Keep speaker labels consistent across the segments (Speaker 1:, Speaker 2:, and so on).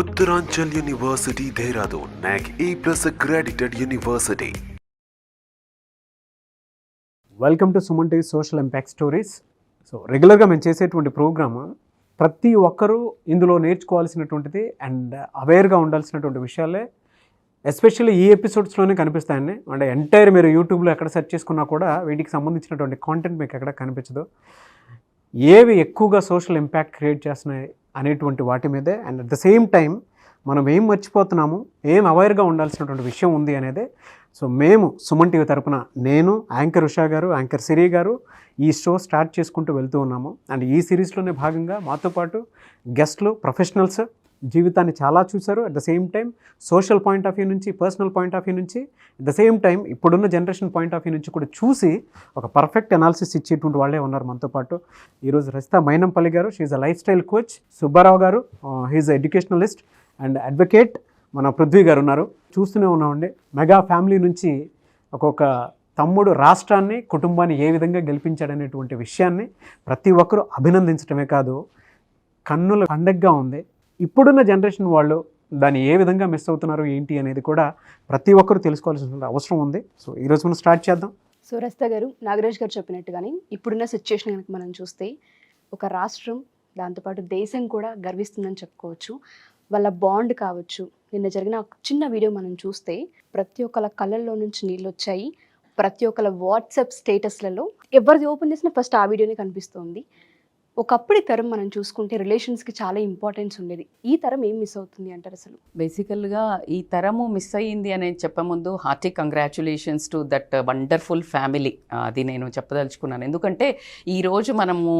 Speaker 1: Uttaranchal University, Dehradun, NAC A+ accredited university.
Speaker 2: Welcome to Suman TV social impact stories. So రెగ్యులర్గా మేము చేసేటువంటి programme ప్రతి ఒక్కరూ ఇందులో నేర్చుకోవాల్సినటువంటిది అండ్ అవేర్గా ఉండాల్సినటువంటి విషయాలే ఎస్పెషల్లీ ఈ ఎపిసోడ్స్లోనే కనిపిస్తాయండి. అంటే ఎంటైర్ మీరు యూట్యూబ్లో ఎక్కడ సెర్చ్ చేసుకున్నా కూడా వీటికి సంబంధించినటువంటి కాంటెంట్ మీకు ఎక్కడ కనిపించదు. ఏవి ఎక్కువగా సోషల్ ఇంపాక్ట్ క్రియేట్ చేస్తున్నాయి అనేటువంటి వాటి మీదే and at the same time మనం ఏం మర్చిపోతున్నాము, ఏం అవేర్గా ఉండాల్సినటువంటి విషయం ఉంది అనేది. సో మేము సుమన్ టీవీ తరపున నేను, యాంకర్ ఉషా గారు, యాంకర్ సిరి గారు ఈ షో స్టార్ట్ చేసుకుంటూ వెళ్తూ ఉన్నాము. అండ్ ఈ సిరీస్లోనే భాగంగా మాతో పాటు గెస్ట్లు, ప్రొఫెషనల్స్ జీవితాన్ని చాలా చూశారు. At the same time social point of view నుంచి, పర్సనల్ పాయింట్ ఆఫ్ వ్యూ నుంచి, అట్ ద సేమ్ టైం ఇప్పుడున్న జనరేషన్ పాయింట్ ఆఫ్ వ్యూ నుంచి కూడా చూసి ఒక పర్ఫెక్ట్ అనాలిసిస్ ఇచ్చేటువంటి వాళ్ళే ఉన్నారు మనతో పాటు. ఈరోజు రజిత మైనంపల్లి గారు, she's a lifestyle coach. Subbarao గారు, హీఈస్ ఎడ్యుకేషనలిస్ట్ అండ్ అడ్వకేట్. మన పృథ్వీ గారు ఉన్నారు. చూస్తూనే ఉన్నామండి, మెగా ఫ్యామిలీ నుంచి ఒక్కొక్క తమ్ముడు రాష్ట్రాన్ని, కుటుంబాన్ని ఏ విధంగా గెలిపించాడనేటువంటి విషయాన్ని ప్రతి ఒక్కరూ అభినందించడమే కాదు, కన్నుల పండగగా ఉంది. ఇప్పుడున్న జనరేషన్ వాళ్ళు దాన్ని ఏ విధంగా మిస్ అవుతున్నారు ఏంటి అనేది కూడా ప్రతి ఒక్కరూ తెలుసుకోవాల్సిన అవసరం ఉంది. సో ఈరోజు మనం స్టార్ట్ చేద్దాం.
Speaker 3: సో రజిత గారు, నాగరాజ్ గారు చెప్పినట్టుగానే ఇప్పుడున్న సిచ్యుయేషన్ కనుక మనం చూస్తే ఒక రాష్ట్రం, దాంతోపాటు దేశం కూడా గర్విస్తుందని చెప్పుకోవచ్చు. వాళ్ళ బాండ్ కావచ్చు. నిన్న జరిగిన ఒక చిన్న వీడియో మనం చూస్తే ప్రతి ఒక్కళ్ళ కళ్ళల్లో నుంచి నీళ్ళు వచ్చాయి. ప్రతి ఒక్కళ్ళ వాట్సాప్ స్టేటస్లలో ఎవరిది ఓపెన్ చేసినా ఫస్ట్ ఆ వీడియోనే కనిపిస్తుంది. ఒకప్పటి తరం మనం చూసుకుంటే రిలేషన్స్కి చాలా ఇంపార్టెన్స్ ఉండేది. ఈ తరం ఏం మిస్ అవుతుంది అంటారు అసలు?
Speaker 4: బేసికల్గా ఈ తరము మిస్ అయ్యింది అనేది చెప్పే ముందు hearty congratulations to that wonderful family. అది నేను చెప్పదలుచుకున్నాను. ఎందుకంటే ఈరోజు మనము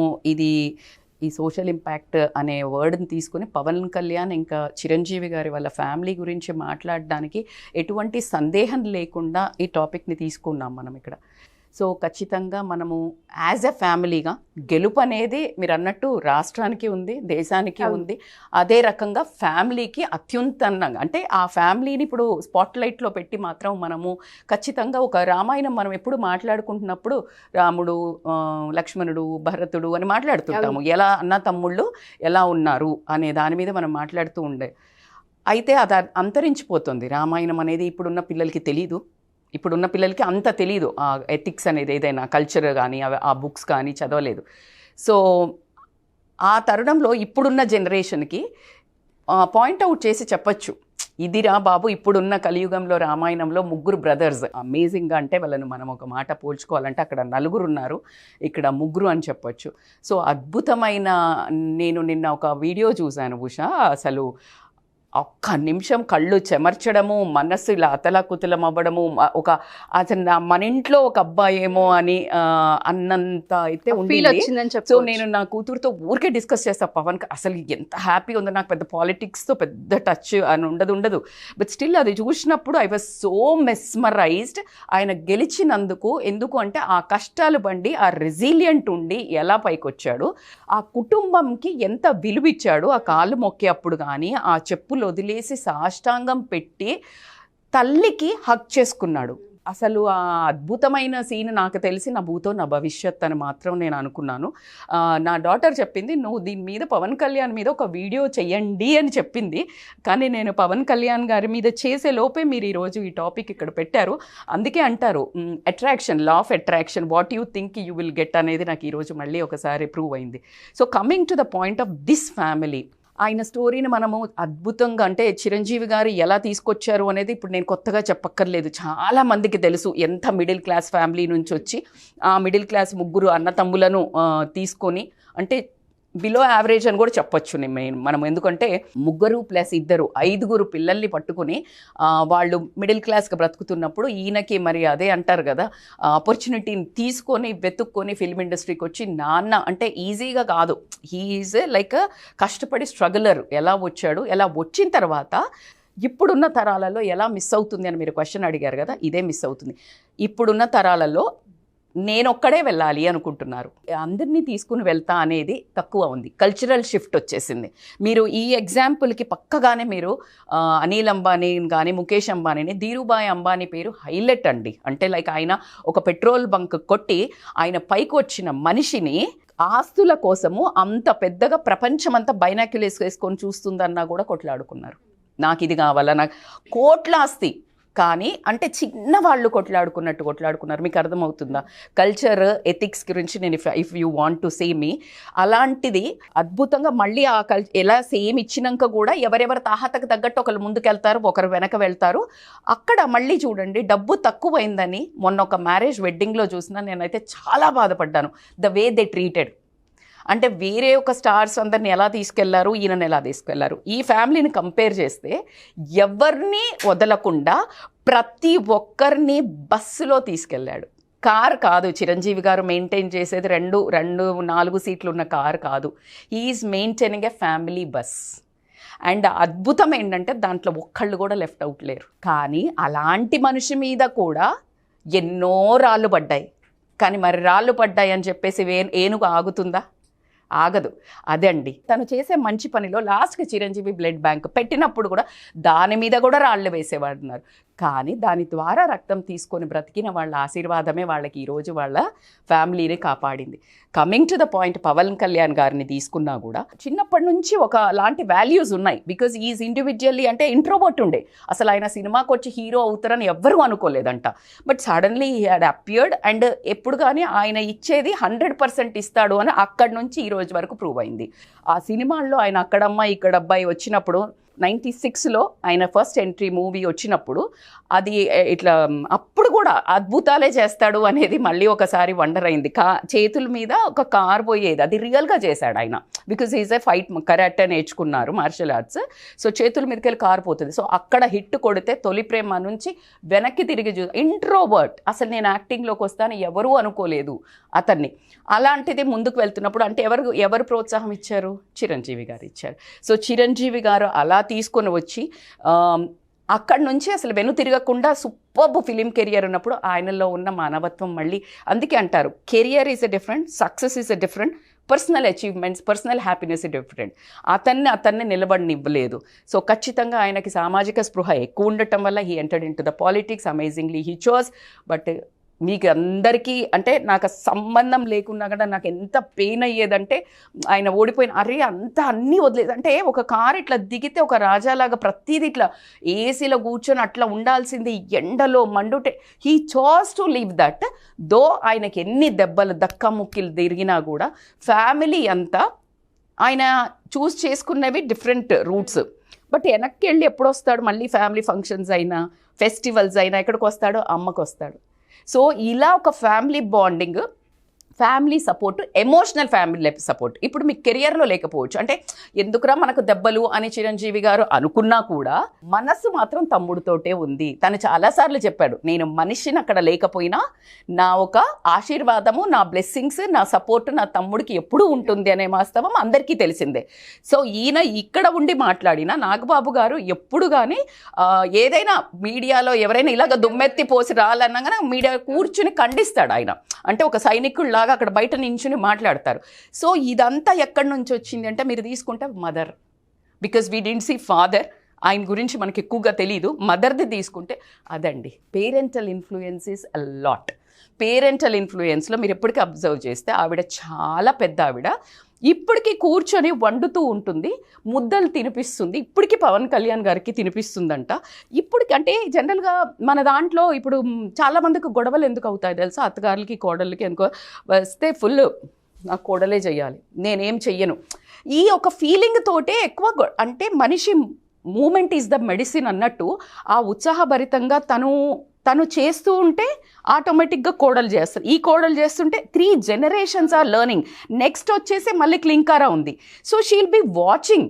Speaker 4: ఈ సోషల్ ఇంపాక్ట్ అనే వర్డ్ని తీసుకుని పవన్ కళ్యాణ్ ఇంకా చిరంజీవి గారి వాళ్ళ ఫ్యామిలీ గురించి మాట్లాడడానికి ఎటువంటి సందేహం లేకుండా ఈ టాపిక్ని తీసుకున్నాం మనం ఇక్కడ. సో ఖచ్చితంగా మనము యాజ్ ఎ ఫ్యామిలీగా గెలుపు అనేది మీరు అన్నట్టు రాష్ట్రానికి ఉంది, దేశానికి ఉంది. అదే రకంగా ఫ్యామిలీకి అత్యున్నతంగా, అంటే ఆ ఫ్యామిలీని ఇప్పుడు స్పాట్లైట్లో పెట్టి మాత్రం మనము ఖచ్చితంగా ఒక రామాయణం మనం ఎప్పుడు మాట్లాడుకుంటున్నప్పుడు రాముడు, లక్ష్మణుడు, భరతుడు అని మాట్లాడుతుంటాము. ఎలా అన్న తమ్ముళ్ళు ఎలా ఉన్నారు అనే దాని మీద మనం మాట్లాడుతూ ఉండే. అయితే అది అంతరించిపోతుంది. రామాయణం అనేది ఇప్పుడున్న పిల్లలకి తెలీదు. ఇప్పుడున్న పిల్లలకి అంత తెలీదు. ఆ ఎథిక్స్ అనేది ఏదైనా కల్చర్ కానీ ఆ బుక్స్ కానీ చదవలేదు. సో ఆ తరుణంలో ఇప్పుడున్న జనరేషన్కి పాయింట్అవుట్ చేసి చెప్పచ్చు, ఇదిరా బాబు ఇప్పుడున్న కలియుగంలో రామాయణంలో ముగ్గురు బ్రదర్స్ అమేజింగ్గా, అంటే వాళ్ళను మనం ఒక మాట పోల్చుకోవాలంటే అక్కడ నలుగురు ఉన్నారు, ఇక్కడ ముగ్గురు అని చెప్పచ్చు. సో అద్భుతమైన, నేను నిన్న ఒక వీడియో చూశాను ఉషా, అసలు ఒక్క నిమిషం కళ్ళు చెమర్చడము, మనస్సు ఇలా అతలాకుతలం అవ్వడము, ఒక అసలు మన ఇంట్లో ఒక అబ్బాయి ఏమో అని అన్నంత అయితే ఉండింది. సో నేను నా కూతురుతో ఊరికే డిస్కస్ చేస్తా, పవన్ అసలు ఎంత హ్యాపీ ఉందో. నాకు పెద్ద పాలిటిక్స్తో పెద్ద టచ్ అని ఉండదు, బట్ స్టిల్ అది చూసినప్పుడు ఐ వాజ్ సో మెస్మరైజ్డ్. ఆయన గెలిచినందుకు. ఎందుకు అంటే ఆ కష్టాలు బండి, ఆ రెసిలియంట్ ఉండి ఎలా పైకి వచ్చాడు, ఆ కుటుంబంకి ఎంత విలువిచ్చాడు. ఆ కాళ్ళు మొక్కే అప్పుడు కానీ ఆ చెప్పులు వదిలేసి సాష్టాంగం పెట్టి తల్లికి హక్ చేసుకున్నాడు. అసలు ఆ అద్భుతమైన సీన్ నాకు తెలిసి నా భూతో నా భవిష్యత్ అని మాత్రం నేను అనుకున్నాను. నా డాటర్ చెప్పింది, నువ్వు దీని మీద పవన్ కళ్యాణ్ మీద ఒక వీడియో చెయ్యండి అని చెప్పింది. కానీ నేను పవన్ కళ్యాణ్ గారి మీద చేసే లోపే మీరు ఈరోజు ఈ టాపిక్ ఇక్కడ పెట్టారు. అందుకే అంటారు attraction, law of attraction, what you think you will get అనేది నాకు ఈరోజు మళ్ళీ ఒకసారి ప్రూవ్ అయింది. So coming to the point of this family, ఆయన స్టోరీని మనము అద్భుతంగా, అంటే చిరంజీవి గారు ఎలా తీసుకొచ్చారు అనేది ఇప్పుడు నేను కొత్తగా చెప్పక్కర్లేదు, చాలా మందికి తెలుసు. ఎంత మిడిల్ క్లాస్ ఫ్యామిలీ నుంచి వచ్చి ఆ మిడిల్ క్లాస్ ముగ్గురు అన్నతమ్ములను తీసుకొని, అంటే బిలో యావరేజ్ అని కూడా చెప్పొచ్చు మనం. ఎందుకంటే ముగ్గురు ప్లస్ ఇద్దరు 5 పిల్లల్ని పట్టుకుని వాళ్ళు మిడిల్ క్లాస్గా బ్రతుకుతున్నప్పుడు ఈయనకి మరి అదే అంటారు కదా, ఆపర్చునిటీని తీసుకొని వెతుక్కొని ఫిల్మ్ ఇండస్ట్రీకి వచ్చి నాన్న అంటే ఈజీగా కాదు, హీ ఈజ్ లైక్ కష్టపడి స్ట్రగులర్. ఎలా వచ్చాడు, ఎలా వచ్చిన తర్వాత ఇప్పుడున్న తరాలలో ఎలా మిస్ అవుతుంది అని మీరు క్వశ్చన్ అడిగారు కదా, ఇదే మిస్ అవుతుంది. ఇప్పుడున్న తరాలలో నేనొక్కడే వెళ్ళాలి అనుకుంటున్నారు, అందరినీ తీసుకుని వెళ్తా అనేది తక్కువ ఉంది. కల్చరల్ షిఫ్ట్ వచ్చేసింది. మీరు ఈ ఎగ్జాంపుల్కి పక్కగానే మీరు అనిల్ అంబానీ కానీ ముఖేష్ అంబానీని, ధీరుభాయ్ అంబానీ పేరు హైలైట్ అండి. అంటే లైక్ ఆయన ఒక పెట్రోల్ బంక్ కొట్టి ఆయన పైకి వచ్చిన మనిషిని ఆస్తుల కోసము అంత పెద్దగా ప్రపంచమంతా బైనాక్యులర్స్ వేసుకొని చూస్తుందన్నా కూడా కొట్లాడుకున్నారు. నాకు ఇది కావాలా, నాకు కోట్ల ఆస్తి, కానీ అంటే చిన్న వాళ్ళు కొట్లాడుకున్నారు. మీకు అర్థమవుతుందా? కల్చర్ ఎథిక్స్ గురించి నేను if you want to say me, అలాంటిది అద్భుతంగా మళ్ళీ ఆ ఎలా సేమ్ ఇచ్చినాక కూడా ఎవరెవరి తాహతకు తగ్గట్టు ఒకరు ముందుకెళ్తారు, ఒకరు వెనక వెళ్తారు. అక్కడ మళ్ళీ చూడండి, డబ్బు తక్కువైందని మొన్న ఒక మ్యారేజ్ వెడ్డింగ్లో చూసినా నేనైతే చాలా బాధపడ్డాను. The way they treated. అంటే వేరే ఒక స్టార్స్ అందరిని ఎలా తీసుకెళ్లారు, ఈయనని ఎలా తీసుకెళ్లారు. ఈ ఫ్యామిలీని కంపేర్ చేస్తే ఎవరిని వదలకుండా ప్రతి ఒక్కరిని బస్సులో తీసుకెళ్ళాడు. కార్ కాదు చిరంజీవి గారు మెయింటైన్ చేసేది, రెండు 4 సీట్లు ఉన్న కార్ కాదు. He's maintaining a family bus. And అద్భుతం ఏంటంటే దాంట్లో ఒక్కళ్ళు కూడా లెఫ్ట్ అవుట్ లేరు. కానీ అలాంటి మనిషి మీద కూడా ఎన్నో రాళ్ళు పడ్డాయి. కానీ మరి రాళ్ళు పడ్డాయి అని చెప్పేసి ఏనుగు ఆగుతుందా? ఆగదు. అదే అండి తను చేసే మంచి పనిలో లాస్ట్కి చిరంజీవి బ్లడ్ బ్యాంక్ పెట్టినప్పుడు కూడా దాని మీద కూడా రాళ్ళు వేసేవాడున్నారు. కానీ దాని ద్వారా రక్తం తీసుకొని బ్రతికిన వాళ్ళ ఆశీర్వాదమే వాళ్ళకి ఈరోజు వాళ్ళ ఫ్యామిలీని కాపాడింది. Coming to the point, Pavan Kalyan గారిని తీసుకున్నా కూడా చిన్నప్పటి నుంచి ఒక లాంటి వాల్యూస్ ఉన్నాయి. బికాజ్ ఈజ్ ఇండివిజువల్లీ అంటే ఇంట్రోవర్ట్ ఉండే, అసలు ఆయన సినిమాకి వచ్చి హీరో అవుతారని ఎవ్వరూ అనుకోలేదంట. But suddenly he had appeared and ఎప్పుడు కానీ ఆయన ఇచ్చేది 100% ఇస్తాడు అని అక్కడి నుంచి ఈ రోజు వరకు ప్రూవ్ అయింది. ఆ సినిమాల్లో ఆయన అక్కడమ్మాయి ఇక్కడబ్బాయి వచ్చినప్పుడు 96లో ఆయన ఫస్ట్ ఎంట్రీ మూవీ వచ్చినప్పుడు అది ఇట్లా అప్పుడు కూడా అద్భుతాలే చేస్తాడు అనేది మళ్ళీ ఒకసారి వండర్ అయింది. చేతుల మీద ఒక కార్ పోయేది, అది రియల్గా చేశాడు ఆయన. Because is a fight karate నేర్చుకున్నారు, మార్షల్ ఆర్ట్స్. సో చేతుల మీదకి వెళ్ళి కార్ పోతుంది. సో అక్కడ హిట్ కొడితే తొలి ప్రేమ నుంచి వెనక్కి తిరిగి ఇంట్రోవర్ట్, అసలు నేను యాక్టింగ్లోకి వస్తాను ఎవరూ అనుకోలేదు అతన్ని. అలాంటిది ముందుకు వెళ్తున్నప్పుడు అంటే ఎవరు ప్రోత్సాహం ఇచ్చారు? చిరంజీవి గారు ఇచ్చారు. సో చిరంజీవి గారు అలా తీసుకొని వచ్చి అక్కడి నుంచి అసలు వెను తిరగకుండా సూపర్బ్ ఫిలిం కెరియర్ ఉన్నప్పుడు ఆయనలో ఉన్న మానవత్వం మళ్ళీ, అందుకే అంటారు career is a different, success is a different, personal achievements, personal happiness different. అతన్ని నిలబడినివ్వలేదు. సో ఖచ్చితంగా ఆయనకి సామాజిక స్పృహ ఎక్కువ ఉండటం వల్ల he entered in to the politics. Amazingly he chose. But మీకు అందరికీ అంటే నాకు సంబంధం లేకున్నా కూడా నాకు ఎంత పెయిన్ అయ్యేదంటే ఆయన ఓడిపోయిన అన్నీ వదిలేదు. అంటే ఒక కారు ఇట్లా దిగితే ఒక రాజాలాగా ప్రతిదీ ఇట్లా ఏసీలో కూర్చొని అట్లా ఉండాల్సింది, ఎండలో మండుటే. He chose to leave that. Though ఆయనకి ఎన్ని దెబ్బలు దక్కముక్కిలు తిరిగినా కూడా ఫ్యామిలీ అంతా ఆయన చూస్ చేసుకున్నవి డిఫరెంట్ రూట్స్. బట్ వెనక్కి వెళ్ళి ఎప్పుడు వస్తాడు? మళ్ళీ ఫ్యామిలీ ఫంక్షన్స్ అయినా ఫెస్టివల్స్ అయినా ఎక్కడికి వస్తాడు? అమ్మకు వస్తాడు. సో ఇలా ఒక family bonding, family support, emotional family support ఇప్పుడు మీ కెరియర్లో లేకపోవచ్చు. అంటే ఎందుకురా మనకు దెబ్బలు అని చిరంజీవి గారు అనుకున్నా కూడా మనసు మాత్రం తమ్ముడితోటే ఉంది. తను చాలాసార్లు చెప్పాడు, నేను మనిషిని అక్కడ లేకపోయినా నా ఒక ఆశీర్వాదము, నా బ్లెస్సింగ్స్, నా సపోర్ట్ నా తమ్ముడికి ఎప్పుడూ ఉంటుంది అనే వాస్తవం అందరికీ తెలిసిందే. సో ఈయన ఇక్కడ ఉండి మాట్లాడిన నాగబాబు గారు ఎప్పుడు కానీ ఏదైనా మీడియాలో ఎవరైనా ఇలాగ దుమ్మెత్తి పోసి రాలనగానే మీడియా కూర్చుని ఖండిస్తాడు ఆయన. అంటే ఒక సైనికుల్లా అక్కడ బయట నించుని మాట్లాడతారు. సో ఇదంతా ఎక్కడి నుంచి వచ్చింది అంటే మీరు తీసుకుంటే mother, because we didn't see father, ఆయన గురించి మనకి ఎక్కువగా తెలీదు. మదర్ది తీసుకుంటే అదండి. Parental influence is a lot. Parental ఇన్ఫ్లుయెన్స్లో మీరు ఎప్పటికీ అబ్జర్వ్ చేస్తే ఆవిడ చాలా పెద్ద ఆవిడ. ఇప్పటికీ కూర్చొని వండుతూ ఉంటుంది, ముద్దలు తినిపిస్తుంది. ఇప్పటికీ పవన్ కళ్యాణ్ గారికి తినిపిస్తుందంట. ఇప్పటికి అంటే జనరల్గా మన దాంట్లో ఇప్పుడు చాలామందికి గొడవలు ఎందుకు అవుతాయి తెలుసా? అత్తగారులకి కోడళ్ళకి ఎందుకో వస్తే ఫుల్ నాకు కోడలే చెయ్యాలి, నేనేం చెయ్యను, ఈ ఒక ఫీలింగ్ తోటే ఎక్కువ. అంటే మనిషి మూమెంట్ ఈజ్ ద మెడిసిన్ అన్నట్టు ఆ ఉత్సాహభరితంగా తను చేస్తూ ఉంటే ఆటోమేటిక్గా కోడలు చేస్తారు. ఈ కోడలు చేస్తుంటే 3 generations ఆర్ లెర్నింగ్. నెక్స్ట్ వచ్చేసి మళ్ళీ క్లింకారా ఉంది. So she'll be watching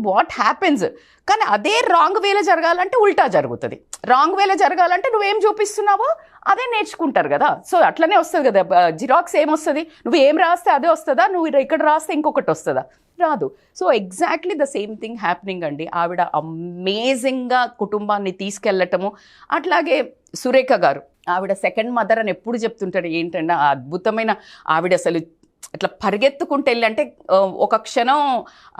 Speaker 4: what happens. కానీ అదే రాంగ్ వేలో జరగాలంటే ఉల్టా జరుగుతుంది. రాంగ్ వేలో జరగాలంటే నువ్వేం చూపిస్తున్నావో అదే నేర్చుకుంటారు కదా. సో అట్లనే వస్తుంది కదా, జిరాక్స్ ఏమొస్తుంది, నువ్వు ఏం రాస్తే అదే వస్తుందా, నువ్వు ఇక్కడ రాస్తే ఇంకొకటి వస్తుందా? రాదు. So exactly the same thing happening అండి. ఆవిడ అమేజింగ్గా కుటుంబాన్ని తీసుకెళ్ళటము. అట్లాగే సురేఖ గారు, ఆవిడ సెకండ్ మదర్ అని ఎప్పుడు చెప్తుంటారు. ఏంటంటే ఆ అద్భుతమైన ఆవిడ అసలు ఇట్లా పరిగెత్తుకుంటూ వెళ్ళి అంటే ఒక క్షణం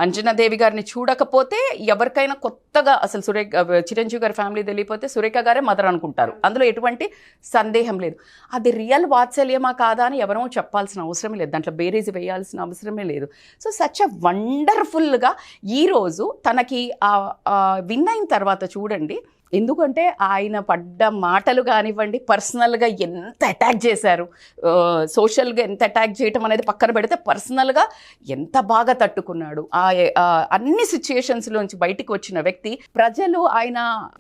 Speaker 4: అంజనాదేవి గారిని చూడకపోతే ఎవరికైనా కొత్తగా అసలు చిరంజీవి గారి ఫ్యామిలీ తెలియకపోతే సురేఖ గారే మదర్ అనుకుంటారు, అందులో ఎటువంటి సందేహం లేదు. అది రియల్ వాత్సల్యమా కాదా అని ఎవరో చెప్పాల్సిన అవసరమే లేదు, దాంట్లో బేరీజ్ వేయాల్సిన అవసరమే లేదు. సో సచ్ అ వండర్ఫుల్గా ఈరోజు తనకి విన్ అయిన తర్వాత చూడండి, ఎందుకంటే ఆయన పడ్డ మాటలు కానివ్వండి, పర్సనల్గా ఎంత అటాక్ చేశారు, సోషల్గా ఎంత అటాక్ చేయటం అనేది పక్కన పెడితే పర్సనల్గా ఎంత బాగా తట్టుకున్నాడు. అన్ని సిచ్యుయేషన్స్లోంచి బయటికి వచ్చిన వ్యక్తి. ప్రజలు ఆయన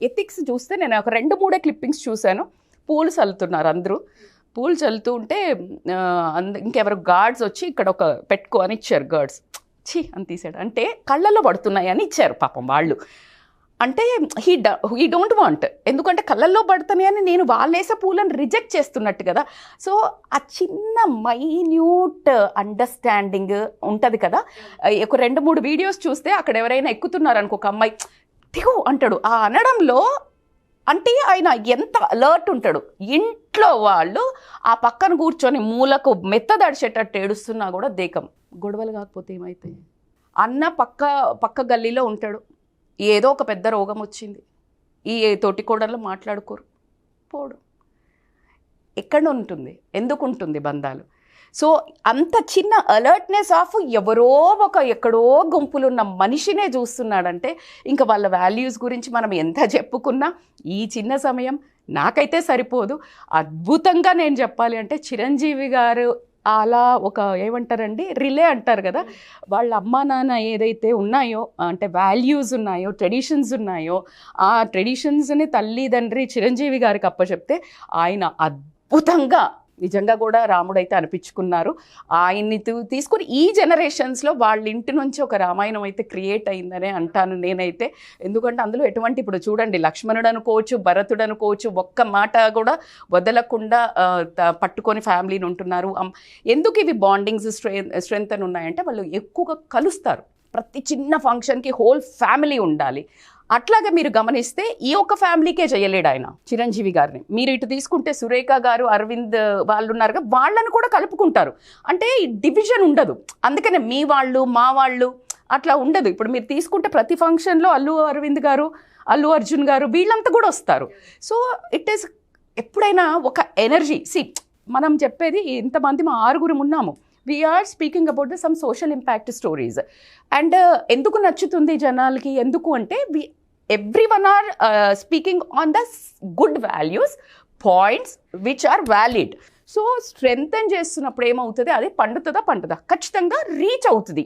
Speaker 4: ఎథిక్స్ చూస్తే నేను ఒక 2-3 క్లిప్పింగ్స్ చూశాను. పూలు చల్లుతున్నారు అందరూ, పూలు చల్లుతూ ఉంటే ఇంకెవరు గార్డ్స్ వచ్చి ఇక్కడ ఒక పెట్టుకో అని ఇచ్చారు. గార్డ్స్ అని తీసాడు, అంటే కళ్ళల్లో పడుతున్నాయి అని ఇచ్చారు పాపం వాళ్ళు. అంటే హీ డోంట్ వాంట్, ఎందుకంటే కళ్ళల్లో పడుతున్నాయి అని నేను వాళ్ళేసే పూలను రిజెక్ట్ చేస్తున్నట్టు కదా. సో ఆ చిన్న మైన్యూట్ అండర్స్టాండింగ్ ఉంటుంది కదా. ఒక 2-3 వీడియోస్ చూస్తే అక్కడ ఎవరైనా ఎక్కుతున్నారు అనుకో, ఒక అమ్మాయి దిగు అంటాడు, ఆ అనడంలో అంటే ఆయన ఎంత అలర్ట్ ఉంటాడు. ఇంట్లో వాళ్ళు ఆ పక్కన కూర్చొని మూలకు మెత్తదడిచేటట్టు ఏడుస్తున్నా కూడా దేకం. గొడవలు కాకపోతే ఏమైతాయి? అన్న పక్క గల్లీలో ఉంటాడు, ఏదో ఒక పెద్ద రోగం వచ్చింది, ఈ తోటి కోడళ్ళు మాట్లాడుకోరు, పోడు. ఎక్కడ ఉంటుంది, ఎందుకు ఉంటుంది బంధాలు? సో అంత చిన్న అలర్ట్నెస్ ఆఫ్ ఎవరో ఎక్కడో గుంపులు ఉన్న మనిషినే చూస్తున్నాడంటే ఇంకా వాళ్ళ వాల్యూస్ గురించి మనం ఎంత చెప్పుకున్నా ఈ చిన్న సమయం నాకైతే సరిపోదు. అద్భుతంగా నేను చెప్పాలి అంటే చిరంజీవి గారు అలా ఏమంటారండి, రిలే అంటారు కదా, వాళ్ళ అమ్మా నాన్న ఏదైతే ఉన్నాయో, అంటే వాల్యూస్ ఉన్నాయో, ట్రెడిషన్స్ ఉన్నాయో, ఆ ట్రెడిషన్స్ని తల్లిదండ్రి చిరంజీవి గారికి అప్పచెప్తే ఆయన అద్భుతంగా నిజంగా కూడా రాముడైతే అనిపించుకున్నారు. ఆయన్ని తీసుకుని ఈ జనరేషన్స్లో వాళ్ళ ఇంటి నుంచి ఒక రామాయణం అయితే క్రియేట్ అయిందనే అంటాను నేనైతే. ఎందుకంటే అందులో ఎటువంటి, ఇప్పుడు చూడండి, లక్ష్మణుడు అనుకోవచ్చు, భరతుడు అనుకోవచ్చు, ఒక్క మాట కూడా వదలకుండా పట్టుకొని ఫ్యామిలీని ఉంటున్నారు. ఎందుకు ఇవి బాండింగ్స్ స్ట్రెంత్ అని ఉన్నాయంటే వాళ్ళు ఎక్కువగా కలుస్తారు. ప్రతి చిన్న ఫంక్షన్కి హోల్ ఫ్యామిలీ ఉండాలి. అట్లాగే మీరు గమనిస్తే ఈ ఒక్క ఫ్యామిలీకే చేయలేడు ఆయన, చిరంజీవి గారిని. మీరు ఇటు తీసుకుంటే సురేఖ గారు, అరవింద్ వాళ్ళు ఉన్నారుగా, వాళ్ళని కూడా కలుపుకుంటారు. అంటే డివిజన్ ఉండదు. అందుకనే మీ వాళ్ళు మా వాళ్ళు అట్లా ఉండదు. ఇప్పుడు మీరు తీసుకుంటే ప్రతి ఫంక్షన్లో అల్లు అరవింద్ గారు, అల్లు అర్జున్ గారు వీళ్ళంతా కూడా వస్తారు. సో ఇట్ ఈస్ ఎప్పుడైనా ఒక ఎనర్జీ. మనం చెప్పేది ఇంతమంది మా 6 ఉన్నాము. We are speaking about some social impact stories. And ఎందుకు నచ్చుతుంది జనాలకి, ఎందుకు అంటే everyone are speaking on the good values, points which are valid. So strengthen చేస్తున్నప్పుడు ఏమవుతుంది, అది పండుతుందా ఖచ్చితంగా రీచ్ అవుతుంది.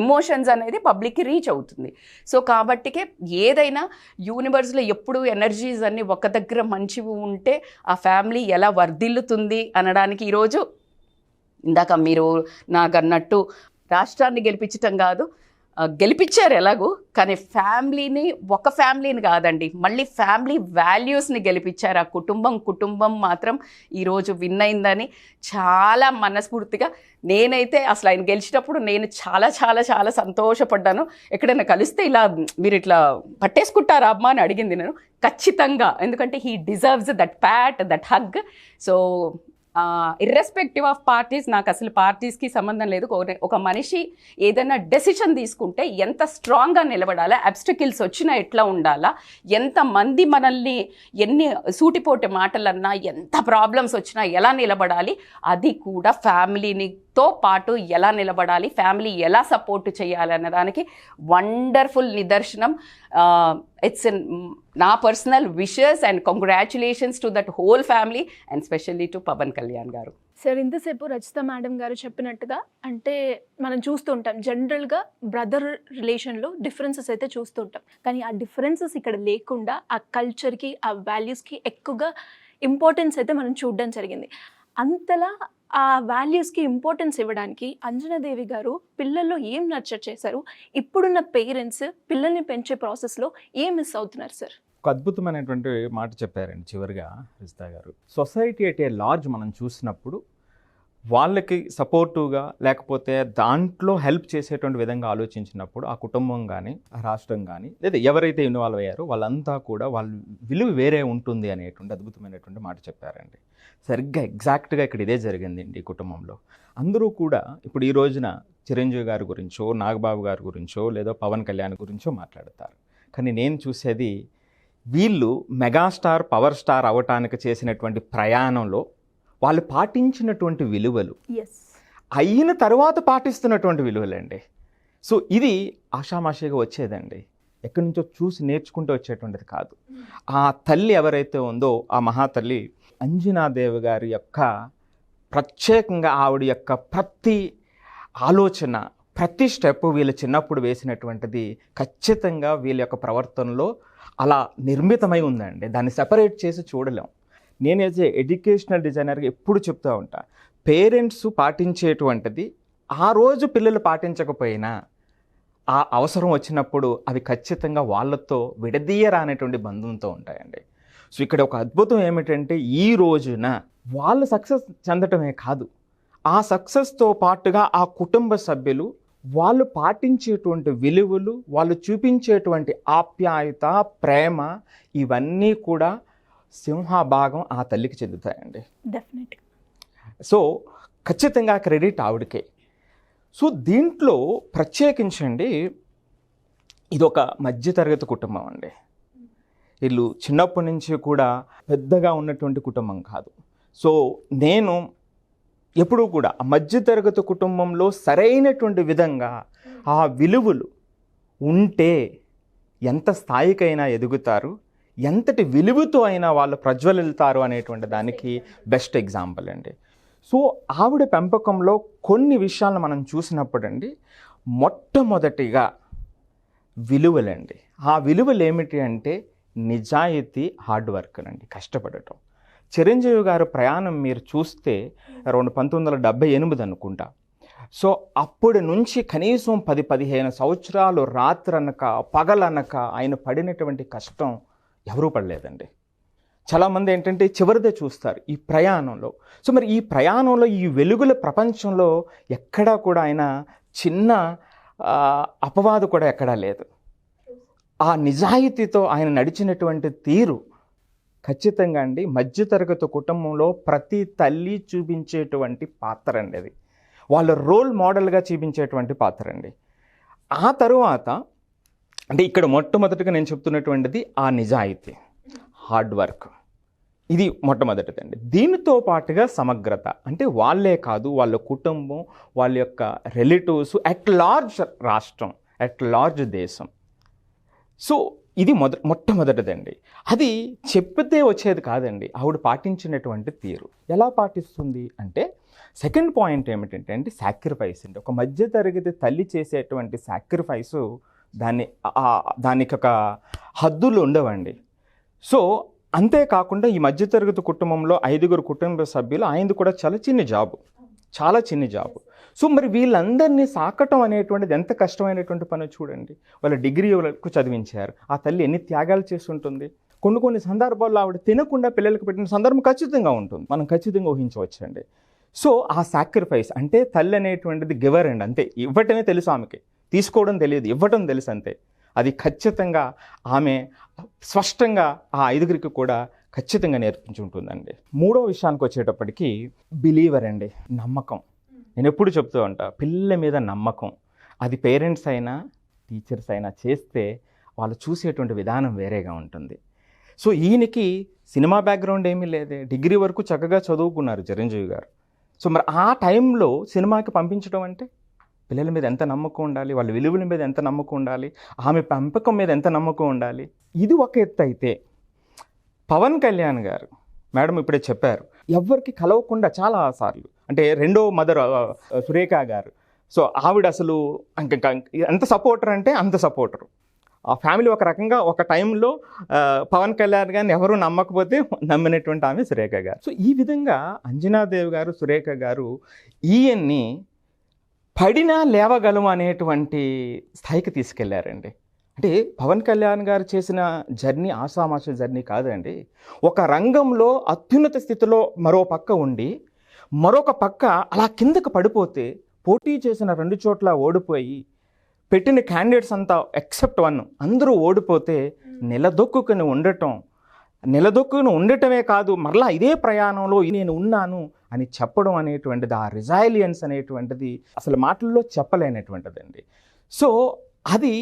Speaker 4: ఎమోషన్స్ అనేది పబ్లిక్కి రీచ్ అవుతుంది. సో కాబట్టికే ఏదైనా యూనివర్స్లో ఎప్పుడు ఎనర్జీస్ అన్నీ ఒక దగ్గర మంచివి ఉంటే ఆ ఫ్యామిలీ ఎలా వర్ధిల్లుతుంది అనడానికి ఈరోజు ఇందాక మీరు నాకు అన్నట్టు రాష్ట్రాన్ని గెలిపించటం కాదు, గెలిపించారు ఎలాగో, కానీ ఒక ఫ్యామిలీని కాదండి, మళ్ళీ ఫ్యామిలీ వాల్యూస్ని గెలిపించారు. ఆ కుటుంబం మాత్రం ఈరోజు విన్ అయిందని చాలా మనస్ఫూర్తిగా నేనైతే అసలు ఆయన గెలిచినప్పుడు నేను చాలా చాలా చాలా సంతోషపడ్డాను. ఎక్కడైనా కలిస్తే ఇలా మీరు ఇట్లా పట్టేసుకుంటారా అమ్మా అని అడిగింది నేను. ఖచ్చితంగా, ఎందుకంటే he deserves that Pat, that hug. So irrespective of parties, నాకు అసలు పార్టీస్కి సంబంధం లేదు. ఒక మనిషి ఏదైనా డెసిషన్ తీసుకుంటే ఎంత స్ట్రాంగ్గా నిలబడాలా, అబ్స్టకిల్స్ వచ్చినా ఎట్లా ఉండాలా, ఎంతమంది మనల్ని ఎన్ని సూటిపోటే మాటలన్నా, ఎంత ప్రాబ్లమ్స్ వచ్చినా ఎలా నిలబడాలి, అది కూడా ఫ్యామిలీతో పాటు ఎలా నిలబడాలి, ఫ్యామిలీ ఎలా సపోర్ట్ చేయాలి అనే దానికి వండర్ఫుల్ నిదర్శనం. ఇట్స్ నా personal wishes and congratulations to that whole family and specially to Pawan Kalyan గారు.
Speaker 5: సార్, ఇంతసేపు రచిత మేడం గారు చెప్పినట్టుగా, అంటే మనం చూస్తుంటాం జనరల్గా బ్రదర్ రిలేషన్లో డిఫరెన్సెస్ అయితే చూస్తుంటాం, కానీ ఆ డిఫరెన్సెస్ ఇక్కడ లేకుండా ఆ కల్చర్కి, ఆ వాల్యూస్కి ఎక్కువగా ఇంపార్టెన్స్ అయితే మనం చూడడం జరిగింది. అంతలా ఆ వాల్యూస్కి ఇంపార్టెన్స్ ఇవ్వడానికి అంజనాదేవి గారు పిల్లల్లో ఏం నర్చర్ చేశారు? ఇప్పుడున్న పేరెంట్స్ పిల్లల్ని పెంచే ప్రాసెస్లో ఏం మిస్ అవుతున్నారు సార్?
Speaker 6: ఒక అద్భుతమైనటువంటి మాట చెప్పారండి చివరిగా రజిత గారు. సొసైటీ అట్ ఏ లార్జ్ మనం చూసినప్పుడు వాళ్ళకి సపోర్టివ్గా లేకపోతే దాంట్లో హెల్ప్ చేసేటువంటి విధంగా ఆలోచించినప్పుడు ఆ కుటుంబం కానీ ఆ రాష్ట్రం కానీ లేదా ఎవరైతే ఇన్వాల్వ్ అయ్యారో వాళ్ళంతా కూడా వాళ్ళ విలువ వేరే ఉంటుంది అనేటువంటి అద్భుతమైనటువంటి మాట చెప్పారండి. సరిగ్గా ఎగ్జాక్ట్గా ఇక్కడ ఇదే జరిగిందండి ఈ కుటుంబంలో. అందరూ కూడా ఇప్పుడు ఈ రోజున చిరంజీవి గారి గురించో, నాగబాబు గారి గురించో, లేదా పవన్ కళ్యాణ్ గురించో మాట్లాడతారు. కానీ నేను చూసేది వీళ్ళు మెగాస్టార్, పవర్ స్టార్ అవ్వటానికి చేసినటువంటి ప్రయాణంలో వాళ్ళు పాటించినటువంటి విలువలు,
Speaker 5: ఎస్,
Speaker 6: అయిన తర్వాత పాటిస్తున్నటువంటి విలువలండి. సో ఇది ఆషామాషిగా వచ్చేదండి, ఎక్కడి నుంచో చూసి నేర్చుకుంటూ వచ్చేటువంటిది కాదు. ఆ తల్లి ఎవరైతే ఉందో ఆ మహాతల్లి అంజనాదేవి గారి యొక్క ప్రత్యేకంగా ఆవిడ యొక్క ప్రతి ఆలోచన, ప్రతి స్టెప్ వీళ్ళు చిన్నప్పుడు వేసినటువంటిది ఖచ్చితంగా వీళ్ళ యొక్క ప్రవర్తనలో అలా నిర్మితమై ఉందండి. దాన్ని సెపరేట్ చేసి చూడలేం. నేను యాజ్ ఏ ఎడ్యుకేషనల్ డిజైనర్గా ఎప్పుడు చెప్తూ ఉంటా, పేరెంట్స్ పాటించేటువంటిది ఆ రోజు పిల్లలు పాటించకపోయినా ఆ అవసరం వచ్చినప్పుడు అవి ఖచ్చితంగా వాళ్ళతో విడదీయరానేటువంటి బంధంతో ఉంటాయండి. సో ఇక్కడ ఒక అద్భుతం ఏమిటంటే ఈ రోజున వాళ్ళు సక్సెస్ చెందటమే కాదు, ఆ సక్సెస్తో పాటుగా ఆ కుటుంబ సభ్యులు వాళ్ళు పాటించేటువంటి విలువలు, వాళ్ళు చూపించేటువంటి ఆప్యాయత, ప్రేమ ఇవన్నీ కూడా సింహభాగం ఆ తల్లికి చెందుతాయండి.
Speaker 5: డెఫినెట్గా.
Speaker 6: సో ఖచ్చితంగా క్రెడిట్ ఆవిడకే. సో దీంట్లో ప్రత్యేకించండి, ఇదొక మధ్యతరగతి కుటుంబం అండి. వీళ్ళు చిన్నప్పటి నుంచి కూడా పెద్దగా ఉన్నటువంటి కుటుంబం కాదు. సో నేను ఎప్పుడూ కూడా ఆ మధ్యతరగతి కుటుంబంలో సరైనటువంటి విధంగా ఆ విలువలు ఉంటే ఎంత స్థాయికైనా ఎదుగుతారు, ఎంతటి విలువతో అయినా వాళ్ళు ప్రజ్వలితారు అనేటువంటి దానికి బెస్ట్ ఎగ్జాంపుల్ అండి. సో ఆవిడ పెంపకంలో కొన్ని విషయాలను మనం చూసినప్పుడు అండి, మొట్టమొదటిగా విలువలండి. ఆ విలువలు ఏమిటి అంటే నిజాయితీ, హార్డ్ వర్క్ అండి, కష్టపడటం. చిరంజీవి గారు ప్రయాణం మీరు చూస్తే అరౌండ్ 1978 అనుకుంటా. సో అప్పటి నుంచి కనీసం 10-15 సంవత్సరాలు రాత్రనక పగలనక ఆయన పడినటువంటి కష్టం ఎవరూ పడలేదండి. చాలామంది ఏంటంటే చివరిదే చూస్తారు ఈ ప్రయాణంలో. సో మరి ఈ ప్రయాణంలో ఈ వెలుగుల ప్రపంచంలో ఎక్కడా కూడా ఆయన చిన్న అపవాదు కూడా ఎక్కడా లేదు. ఆ నిజాయితీతో ఆయన నడిచినటువంటి తీరు ఖచ్చితంగా అండి మధ్యతరగతి కుటుంబంలో ప్రతి తల్లి చూపించేటువంటి పాత్ర అండి అది. వాళ్ళ రోల్ మోడల్గా చూపించేటువంటి పాత్ర అండి. ఆ తరువాత అంటే ఇక్కడ మొట్టమొదటిగా నేను చెప్తున్నటువంటిది ఆ నిజాయితీ, హార్డ్ వర్క్, ఇది మొట్టమొదటిదండి. దీనితో పాటుగా సమగ్రత, అంటే వాళ్ళే కాదు వాళ్ళ కుటుంబం, వాళ్ళ యొక్క రిలేటివ్స్, అట్ లార్జ్ రాష్ట్రం, అట్ లార్జ్ దేశం. సో ఇది మొట్టమొదటిదండి. అది చెప్పితే వచ్చేది కాదండి, ఆవిడ పాటించినటువంటి తీరు. ఎలా పాటిస్తుంది అంటే సెకండ్ పాయింట్ ఏమిటంటే అండి సాక్రిఫైస్ అండి. ఒక మధ్యతరగతి తల్లి చేసేటువంటి సాక్రిఫైసు దానికి ఒక హద్దులు ఉండవండి. సో అంతేకాకుండా ఈ మధ్యతరగతి కుటుంబంలో 5 కుటుంబ సభ్యులు, ఆయనది కూడా చాలా చిన్న జాబు. సో మరి వీళ్ళందరినీ సాకటం అనేటువంటిది ఎంత కష్టమైనటువంటి పని చూడండి. వాళ్ళ డిగ్రీ వరకు చదివించారు. ఆ తల్లి ఎన్ని త్యాగాలు చేసి ఉంటుంది. కొన్ని సందర్భాల్లో ఆవిడ తినకుండా పిల్లలకు పెట్టిన సందర్భం ఖచ్చితంగా ఉంటుంది, మనం ఖచ్చితంగా ఊహించవచ్చండి. సో ఆ సాక్రిఫైస్ అంటే తల్లి అనేటువంటిది గివర్ అండి, అంతే. ఇవ్వటమే తెలుసు ఆమెకి, తీసుకోవడం తెలియదు, ఇవ్వటం తెలుసు అంతే. అది ఖచ్చితంగా ఆమె స్పష్టంగా ఆ 5 కూడా ఖచ్చితంగా నేర్పించి ఉంటుందండి. మూడో విషయానికి వచ్చేటప్పటికి బిలీవర్ అండి, నమ్మకం. నేను ఎప్పుడు చెప్తూ ఉంటా, పిల్లల మీద నమ్మకం. అది పేరెంట్స్ అయినా టీచర్స్ అయినా చేస్తే వాళ్ళు చూసేటువంటి విధానం వేరేగా ఉంటుంది. సో ఈయనకి సినిమా బ్యాక్గ్రౌండ్ ఏమీ లేదే, డిగ్రీ వరకు చక్కగా చదువుకున్నారు చిరంజీవి గారు. సో మరి ఆ టైంలో సినిమాకి పంపించడం అంటే పిల్లల మీద ఎంత నమ్మకం ఉండాలి, వాళ్ళ విలువల మీద ఎంత నమ్మకం ఉండాలి, ఆమె పెంపకం మీద ఎంత నమ్మకం ఉండాలి. ఇది ఒక ఎత్తు అయితే పవన్ కళ్యాణ్ గారు మేడం ఇప్పుడే చెప్పారు, ఎవరికి కలవకుండా చాలాసార్లు, అంటే రెండో మదర్ సురేఖ గారు. సో ఆవిడ అసలు ఎంత సపోర్టర్ అంటే అంత సపోర్టరు. ఆ ఫ్యామిలీ ఒక రకంగా ఒక టైంలో పవన్ కళ్యాణ్ గారిని ఎవరు నమ్మకపోతే నమ్మినటువంటి ఆమె సురేఖ గారు. సో ఈ విధంగా అంజనాదేవి గారు, సురేఖ గారు ఈయన్ని పడినా లేవగలం అనేటువంటి స్థాయికి తీసుకెళ్లారండి. అంటే పవన్ కళ్యాణ్ గారు చేసిన జర్నీ ఆషామాషి జర్నీ కాదండి. ఒక రంగంలో అత్యున్నత స్థితిలో మరో పక్క ఉండి మరొక పక్క అలా కిందకు పడిపోతే పోటీ చేసిన 2 చోట్ల ఓడిపోయి పెట్టిన క్యాండిడేట్స్ అంతా ఎక్సెప్ట్ 1 అందరూ ఓడిపోతే నిలదొక్కుని ఉండటమే కాదు, మరలా ఇదే ప్రయాణంలో నేను ఉన్నాను అని చెప్పడం అనేటువంటిది, ఆ రిజైలియన్స్ అనేటువంటిది అసలు మాటల్లో చెప్పలేనటువంటిదండి. సో అది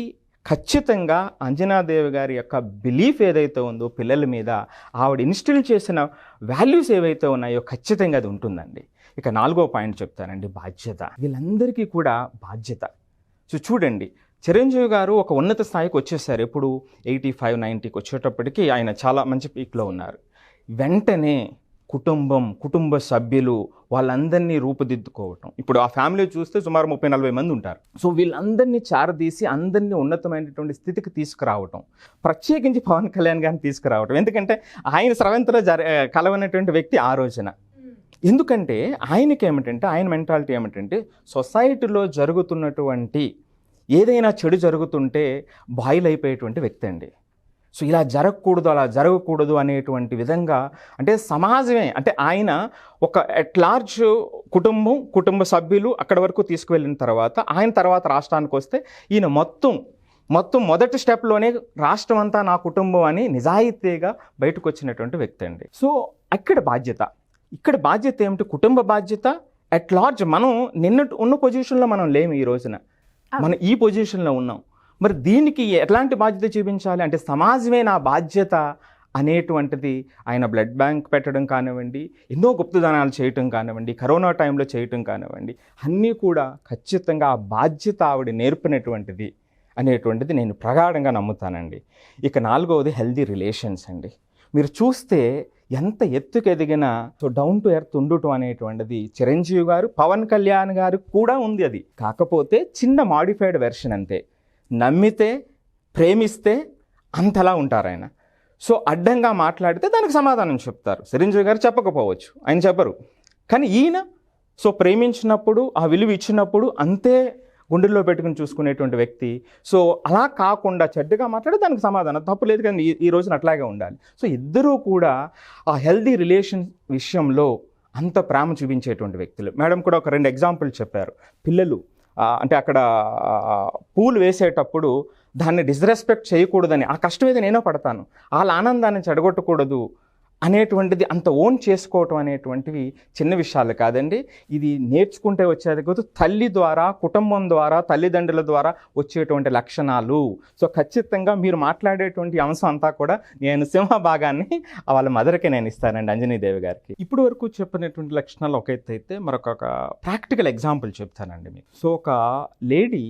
Speaker 6: ఖచ్చితంగా అంజనాదేవి గారి యొక్క బిలీఫ్ ఏదైతే ఉందో పిల్లల మీద, ఆవిడ ఇన్స్టిల్ చేసిన వాల్యూస్ ఏవైతే ఉన్నాయో ఖచ్చితంగా అది ఉంటుందండి. ఇక 4వ పాయింట్ చెప్తానండి, బాధ్యత. వీళ్ళందరికీ కూడా బాధ్యత. సో చూడండి, చిరంజీవి గారు ఒక ఉన్నత స్థాయికి వచ్చేసారు. ఎప్పుడు 85-90కి వచ్చేటప్పటికి ఆయన చాలా మంచి పీక్లో ఉన్నారు. వెంటనే కుటుంబ సభ్యులు వాళ్ళందరినీ రూపుదిద్దుకోవటం. ఇప్పుడు ఆ ఫ్యామిలీ చూస్తే సుమారు 30-40 మంది ఉంటారు. సో వీళ్ళందరినీ చారదీసి అందరినీ ఉన్నతమైనటువంటి స్థితికి తీసుకురావటం, ప్రత్యేకించి పవన్ కళ్యాణ్ గారిని తీసుకురావటం. ఎందుకంటే ఆయన స్రవంతిలో కలవనటువంటి వ్యక్తి ఆ రోజున. ఎందుకంటే ఆయనకి ఏమిటంటే, ఆయన మెంటాలిటీ ఏమిటంటే, సొసైటీలో జరుగుతున్నటువంటి ఏదైనా చెడు జరుగుతుంటే బాయిల్ అయిపోయేటువంటి వ్యక్తి అండి. సో ఇలా జరగకూడదు, అలా జరగకూడదు అనేటువంటి విధంగా, అంటే సమాజమే, అంటే ఆయన ఒక ఎట్ లార్జ్ కుటుంబ సభ్యులు అక్కడి వరకు తీసుకువెళ్ళిన తర్వాత, ఆయన తర్వాత రాష్ట్రానికి వస్తే ఈయన మొత్తం మొదటి స్టెప్లోనే రాష్ట్రం అంతా నా కుటుంబం అని నిజాయితీగా బయటకు వచ్చినటువంటి వ్యక్తి అండి. సో ఇక్కడ బాధ్యత ఏమిటి? కుటుంబ బాధ్యత. అట్ లార్జ్ మనం ఉన్న పొజిషన్లో మనం లేము, ఈ రోజున మనం ఈ పొజిషన్లో ఉన్నాం. మరి దీనికి ఎట్లాంటి బాధ్యత చూపించాలి అంటే, సమాజమే నా బాధ్యత అనేటువంటిది ఆయన బ్లడ్ బ్యాంక్ పెట్టడం కానివ్వండి, ఎన్నో గుప్తదానాలు చేయటం కానివ్వండి, కరోనా టైంలో చేయటం కానివ్వండి, అన్నీ కూడా ఖచ్చితంగా ఆ బాధ్యత ఆవిడ నేర్పినటువంటిది అనేటువంటిది నేను ప్రగాఢంగా నమ్ముతానండి. ఇక 4వది హెల్దీ రిలేషన్స్ అండి. మీరు చూస్తే ఎంత ఎత్తుకు ఎదిగినా సో డౌన్ టు ఎర్త్ ఉండటం అనేటువంటిది చిరంజీవి గారు, పవన్ కళ్యాణ్ గారు కూడా ఉంది. అది కాకపోతే చిన్న మాడిఫైడ్ వెర్షన్ అంతే. నమ్మితే, ప్రేమిస్తే అంతలా ఉంటారు ఆయన. సో అడ్డంగా మాట్లాడితే దానికి సమాధానం చెప్తారు. చిరంజీవి గారు చెప్పకపోవచ్చు, ఆయన చెప్పరు. కానీ ఈయన సో ప్రేమించినప్పుడు, ఆ విలువ ఇచ్చినప్పుడు అంతే గుండెల్లో పెట్టుకుని చూసుకునేటువంటి వ్యక్తి. సో అలా కాకుండా చెడ్డగా మాట్లాడే దానికి సమాధానం తప్పు లేదు, కానీ ఈ రోజున అట్లాగే ఉండాలి. సో ఇద్దరూ కూడా ఆ హెల్దీ రిలేషన్ విషయంలో అంత ప్రేమ చూపించేటువంటి వ్యక్తులు. మేడం కూడా ఒక 2 ఎగ్జాంపుల్ చెప్పారు. పిల్లలు అంటే అక్కడ పూలు వేసేటప్పుడు దాన్ని డిస్రెస్పెక్ట్ చేయకూడదని, ఆ కష్టం ఏదో నేనో పడతాను, వాళ్ళ ఆనందాన్ని చెడగొట్టకూడదు అనేటువంటిది అంత ఓన్ చేసుకోవటం అనేటువంటివి చిన్న విషయాలు కాదండి. ఇది నేర్చుకుంటే వచ్చేది కాదు, తల్లి ద్వారా, కుటుంబం ద్వారా, తల్లిదండ్రుల ద్వారా వచ్చేటువంటి లక్షణాలు. సో ఖచ్చితంగా మీరు మాట్లాడేటువంటి అంశం అంతా కూడా నేను సింహభాగాన్ని వాళ్ళ మదర్కి నేను ఇస్తానండి, అంజనీదేవి గారికి. ఇప్పుడు వరకు చెప్పినటువంటి లక్షణాలు ఒక ఎత్తు అయితే, మరొక ప్రాక్టికల్ ఎగ్జాంపుల్ చెప్తానండి మీకు. సో ఒక లేడీ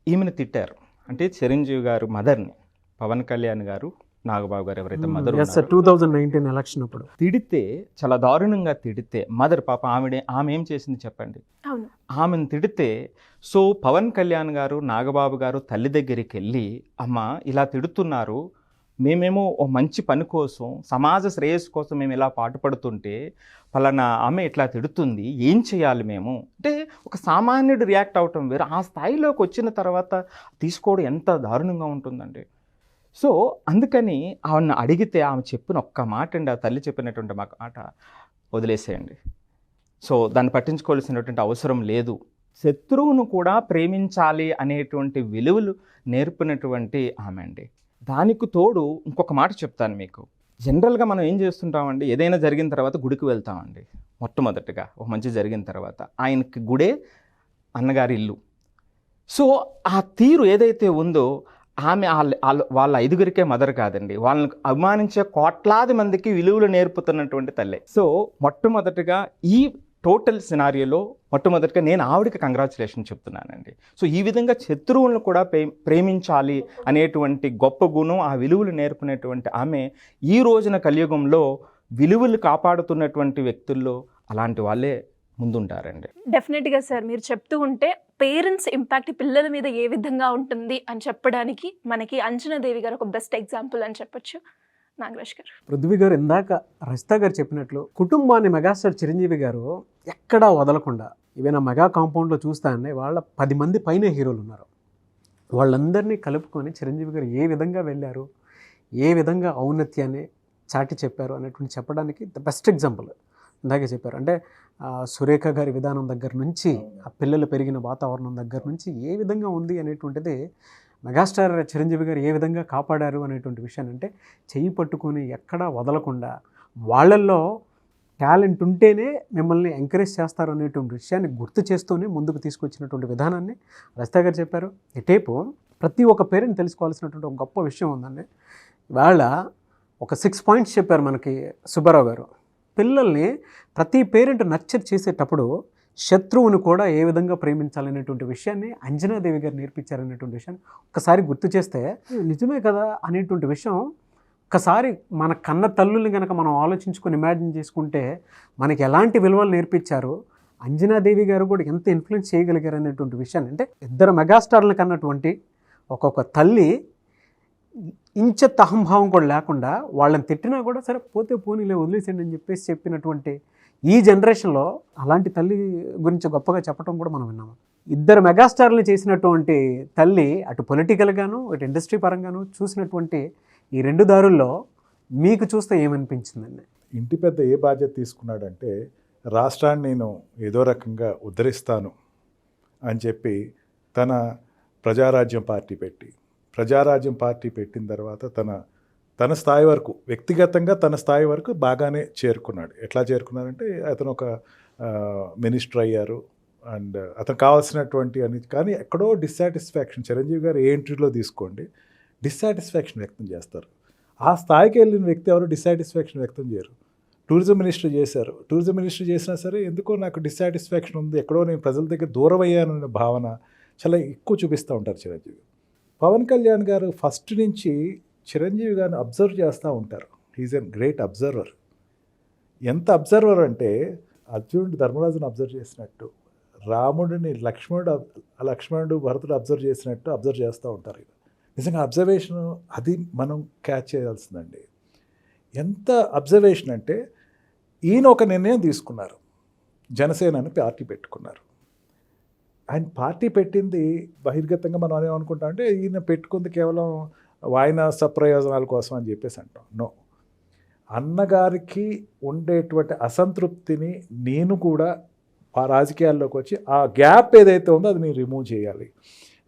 Speaker 6: ఈమెను తిట్టారు, అంటే చిరంజీవి గారు మదర్ని, పవన్ కళ్యాణ్ గారు, నాగబాబు గారు ఎవరైతే మదర్
Speaker 2: 2019 ఎలక్షన్ అప్పుడు
Speaker 6: తిడితే, చాలా దారుణంగా తిడితే, మదర్ పాప ఆమె ఏం చేసింది చెప్పండి? ఆమెను తిడితే సో పవన్ కళ్యాణ్ గారు, నాగబాబు గారు తల్లి దగ్గరికి వెళ్ళి, అమ్మ ఇలా తిడుతున్నారు, మేమేమో ఓ మంచి పని కోసం, సమాజ శ్రేయస్సు కోసం మేము ఇలా పాటుపడుతుంటే పలానా ఆమె ఇట్లా తిడుతుంది, ఏం చేయాలి మేము అంటే, ఒక సామాన్యుడు రియాక్ట్ అవటం వేరు, ఆ స్థాయిలోకి వచ్చిన తర్వాత తీసుకోవడం ఎంత దారుణంగా ఉంటుందండి. సో అందుకని ఆమెను అడిగితే ఆమె చెప్పిన ఒక్క మాట అండి, ఆ తల్లి చెప్పినటువంటి మాట, వదిలేసేయండి, సో దాన్ని పట్టించుకోవాల్సినటువంటి అవసరం లేదు, శత్రువును కూడా ప్రేమించాలి అనేటువంటి విలువలు నేర్పినటువంటి ఆమె అండి. దానికి తోడు ఇంకొక మాట చెప్తాను మీకు. జనరల్గా మనం ఏం చేస్తుంటామండి, ఏదైనా జరిగిన తర్వాత గుడికి వెళ్తామండి. మొట్టమొదటిగా ఒక మంచి జరిగిన తర్వాత ఆయనకి గుడే అన్నగారి ఇల్లు. సో ఆ తీరు ఏదైతే ఉందో, ఆమె వాళ్ళ 5గురికే మదర్ కాదండి, వాళ్ళని అభిమానించే కోట్లాది మందికి విలువలు నేర్పుతున్నటువంటి తల్లే. సో మొట్టమొదటిగా ఈ టోటల్ సినారియోలో మొట్టమొదటిగా నేను ఆవిడకి కంగ్రాచులేషన్ చెప్తున్నానండి. సో ఈ విధంగా శత్రువులను కూడా ప్రేమించాలి అనేటువంటి గొప్ప గుణం, ఆ విలువలు నేర్పునేటువంటి ఆమె ఈ రోజున కలియుగంలో విలువలు కాపాడుతున్నటువంటి వ్యక్తుల్లో అలాంటి వాళ్ళే ముందుంటారండి.
Speaker 5: డెఫినెట్గా సార్, మీరు చెప్తూ ఉంటే పేరెంట్స్ ఇంపాక్ట్ పిల్లల మీద ఏ విధంగా ఉంటుంది అని చెప్పడానికి మనకి అంజనాదేవి గారు ఒక బెస్ట్ ఎగ్జాంపుల్ అని చెప్పొచ్చు. నాగరాజ్ గారు,
Speaker 2: పృథ్వీ గారు ఇందాక రజిత గారు చెప్పినట్లు, కుటుంబాన్ని మెగాస్టార్ చిరంజీవి గారు ఎక్కడా వదలకుండా, ఈవెన్ ఆ మెగా కాంపౌండ్లో చూస్తానే వాళ్ళ 10 మంది పైన హీరోలు ఉన్నారు, వాళ్ళందరినీ కలుపుకొని చిరంజీవి గారు ఏ విధంగా వెళ్ళారు, ఏ విధంగా ఔన్నత్యాన్ని చాటి చెప్పారు అనేటువంటి చెప్పడానికి ద బెస్ట్ ఎగ్జాంపుల్. ఇందాకే చెప్పారు. అంటే సురేఖ గారి విధానం దగ్గర నుంచి, ఆ పిల్లలు పెరిగిన వాతావరణం దగ్గర నుంచి ఏ విధంగా ఉంది అనేటువంటిది, మెగాస్టార్ చిరంజీవి గారు ఏ విధంగా కాపాడారు అనేటువంటి విషయాన్ని, అంటే చెయ్యి పట్టుకొని ఎక్కడా వదలకుండా వాళ్ళల్లో టాలెంట్ ఉంటేనే మిమ్మల్ని ఎంకరేజ్ చేస్తారు అనేటువంటి విషయాన్ని గుర్తు చేస్తూనే ముందుకు తీసుకొచ్చినటువంటి విధానాన్ని రజిత గారు చెప్పారు. ఇటేపు ప్రతి ఒక్క పేరెంట్ తెలుసుకోవాల్సినటువంటి ఒక గొప్ప విషయం ఉందండి. ఇవాళ ఒక 6 పాయింట్స్ చెప్పారు మనకి సుబ్బారావు గారు. పిల్లల్ని ప్రతి పేరెంట్ నర్చర్ చేసేటప్పుడు శత్రువును కూడా ఏ విధంగా ప్రేమించాలనేటువంటి విషయాన్ని అంజనాదేవి గారు నేర్పించారనేటువంటి విషయాన్ని ఒకసారి గుర్తు చేస్తే నిజమే కదా అనేటువంటి విషయం ఒకసారి మన కన్న తల్లుల్ని కనుక మనం ఆలోచించుకొని ఇమాజిన్ చేసుకుంటే మనకి ఎలాంటి విలువలు నేర్పించారు, అంజనాదేవి గారు కూడా ఎంత ఇన్ఫ్లుయెన్స్ చేయగలిగారు అనేటువంటి విషయాన్ని, అంటే ఇద్దరు మెగాస్టార్లను కన్నటువంటి ఒక్కొక్క తల్లి ఇంచెత్త అహంభావం కూడా లేకుండా వాళ్ళని తిట్టినా కూడా సరే పోతే పోనీలే వదిలేసేయండి అని చెప్పేసి చెప్పినటువంటి ఈ జనరేషన్లో అలాంటి తల్లి గురించి గొప్పగా చెప్పడం కూడా మనం విన్నాము. ఇద్దరు మెగాస్టార్లు చేసినటువంటి తల్లి అటు పొలిటికల్గాను ఇటు ఇండస్ట్రీ పరంగాను చూసినటువంటి ఈ 2 దారుల్లో మీకు చూస్తే ఏమనిపించిందండి?
Speaker 7: ఇంటి పెద్ద ఏ బాధ్యత తీసుకున్నాడంటే, రాష్ట్రాన్ని నేను ఏదో రకంగా ఉద్ధరిస్తాను అని చెప్పి తన ప్రజారాజ్యం పార్టీ పెట్టిన తర్వాత తన స్థాయి వరకు, వ్యక్తిగతంగా తన స్థాయి వరకు బాగానే చేరుకున్నాడు. ఎట్లా చేరుకున్నారంటే, అతను ఒక మినిస్టర్ అయ్యారు అండ్ అతను కావాల్సినటువంటి అని, కానీ ఎక్కడో డిస్సాటిస్ఫాక్షన్, చిరంజీవి గారు ఏ ఎంట్రీలో తీసుకోండి డిస్సాటిస్ఫాక్షన్ వ్యక్తం చేస్తారు. ఆ స్థాయికి వెళ్ళిన వ్యక్తి ఎవరు డిస్సాటిస్ఫాక్షన్ వ్యక్తం చేయరు. టూరిజం మినిస్టర్ చేశారు, టూరిజం మినిస్టర్ చేసినా సరే ఎందుకో నాకు డిస్సాటిస్ఫాక్షన్ ఉంది, ఎక్కడో నేను ప్రజల దగ్గర దూరం అయ్యానన్న భావన చాలా ఎక్కువ చూపిస్తూ ఉంటారు చిరంజీవి. పవన్ కళ్యాణ్ గారు ఫస్ట్ నుంచి చిరంజీవి గారిని అబ్జర్వ్ చేస్తూ ఉంటారు. He's a great observer. ఎంత అబ్జర్వర్ అంటే, అర్జునుడు ధర్మరాజును అబ్జర్వ్ చేసినట్టు, రాముడిని లక్ష్మణుడు భరతుడు అబ్జర్వ్ చేసినట్టు అబ్జర్వ్ చేస్తూ ఉంటారు. నిజంగా అబ్జర్వేషన్ అది మనం క్యాచ్ చేయాల్సిందండి. ఎంత అబ్జర్వేషన్ అంటే, ఈయన ఒక నిర్ణయం తీసుకున్నారు, జనసేనని పార్టీ పెట్టుకున్నారు. ఆయన పార్టీ పెట్టింది బహిర్గతంగా మనం ఏమనుకుంటాం అంటే, ఈయన పెట్టుకుంది కేవలం వాయన సప్రయోజనాల కోసం అని చెప్పేసి అంటాం. నో, అన్నగారికి ఉండేటువంటి అసంతృప్తిని నేను కూడా రాజకీయాల్లోకి వచ్చి ఆ గ్యాప్ ఏదైతే ఉందో అది నేను రిమూవ్ చేయాలి.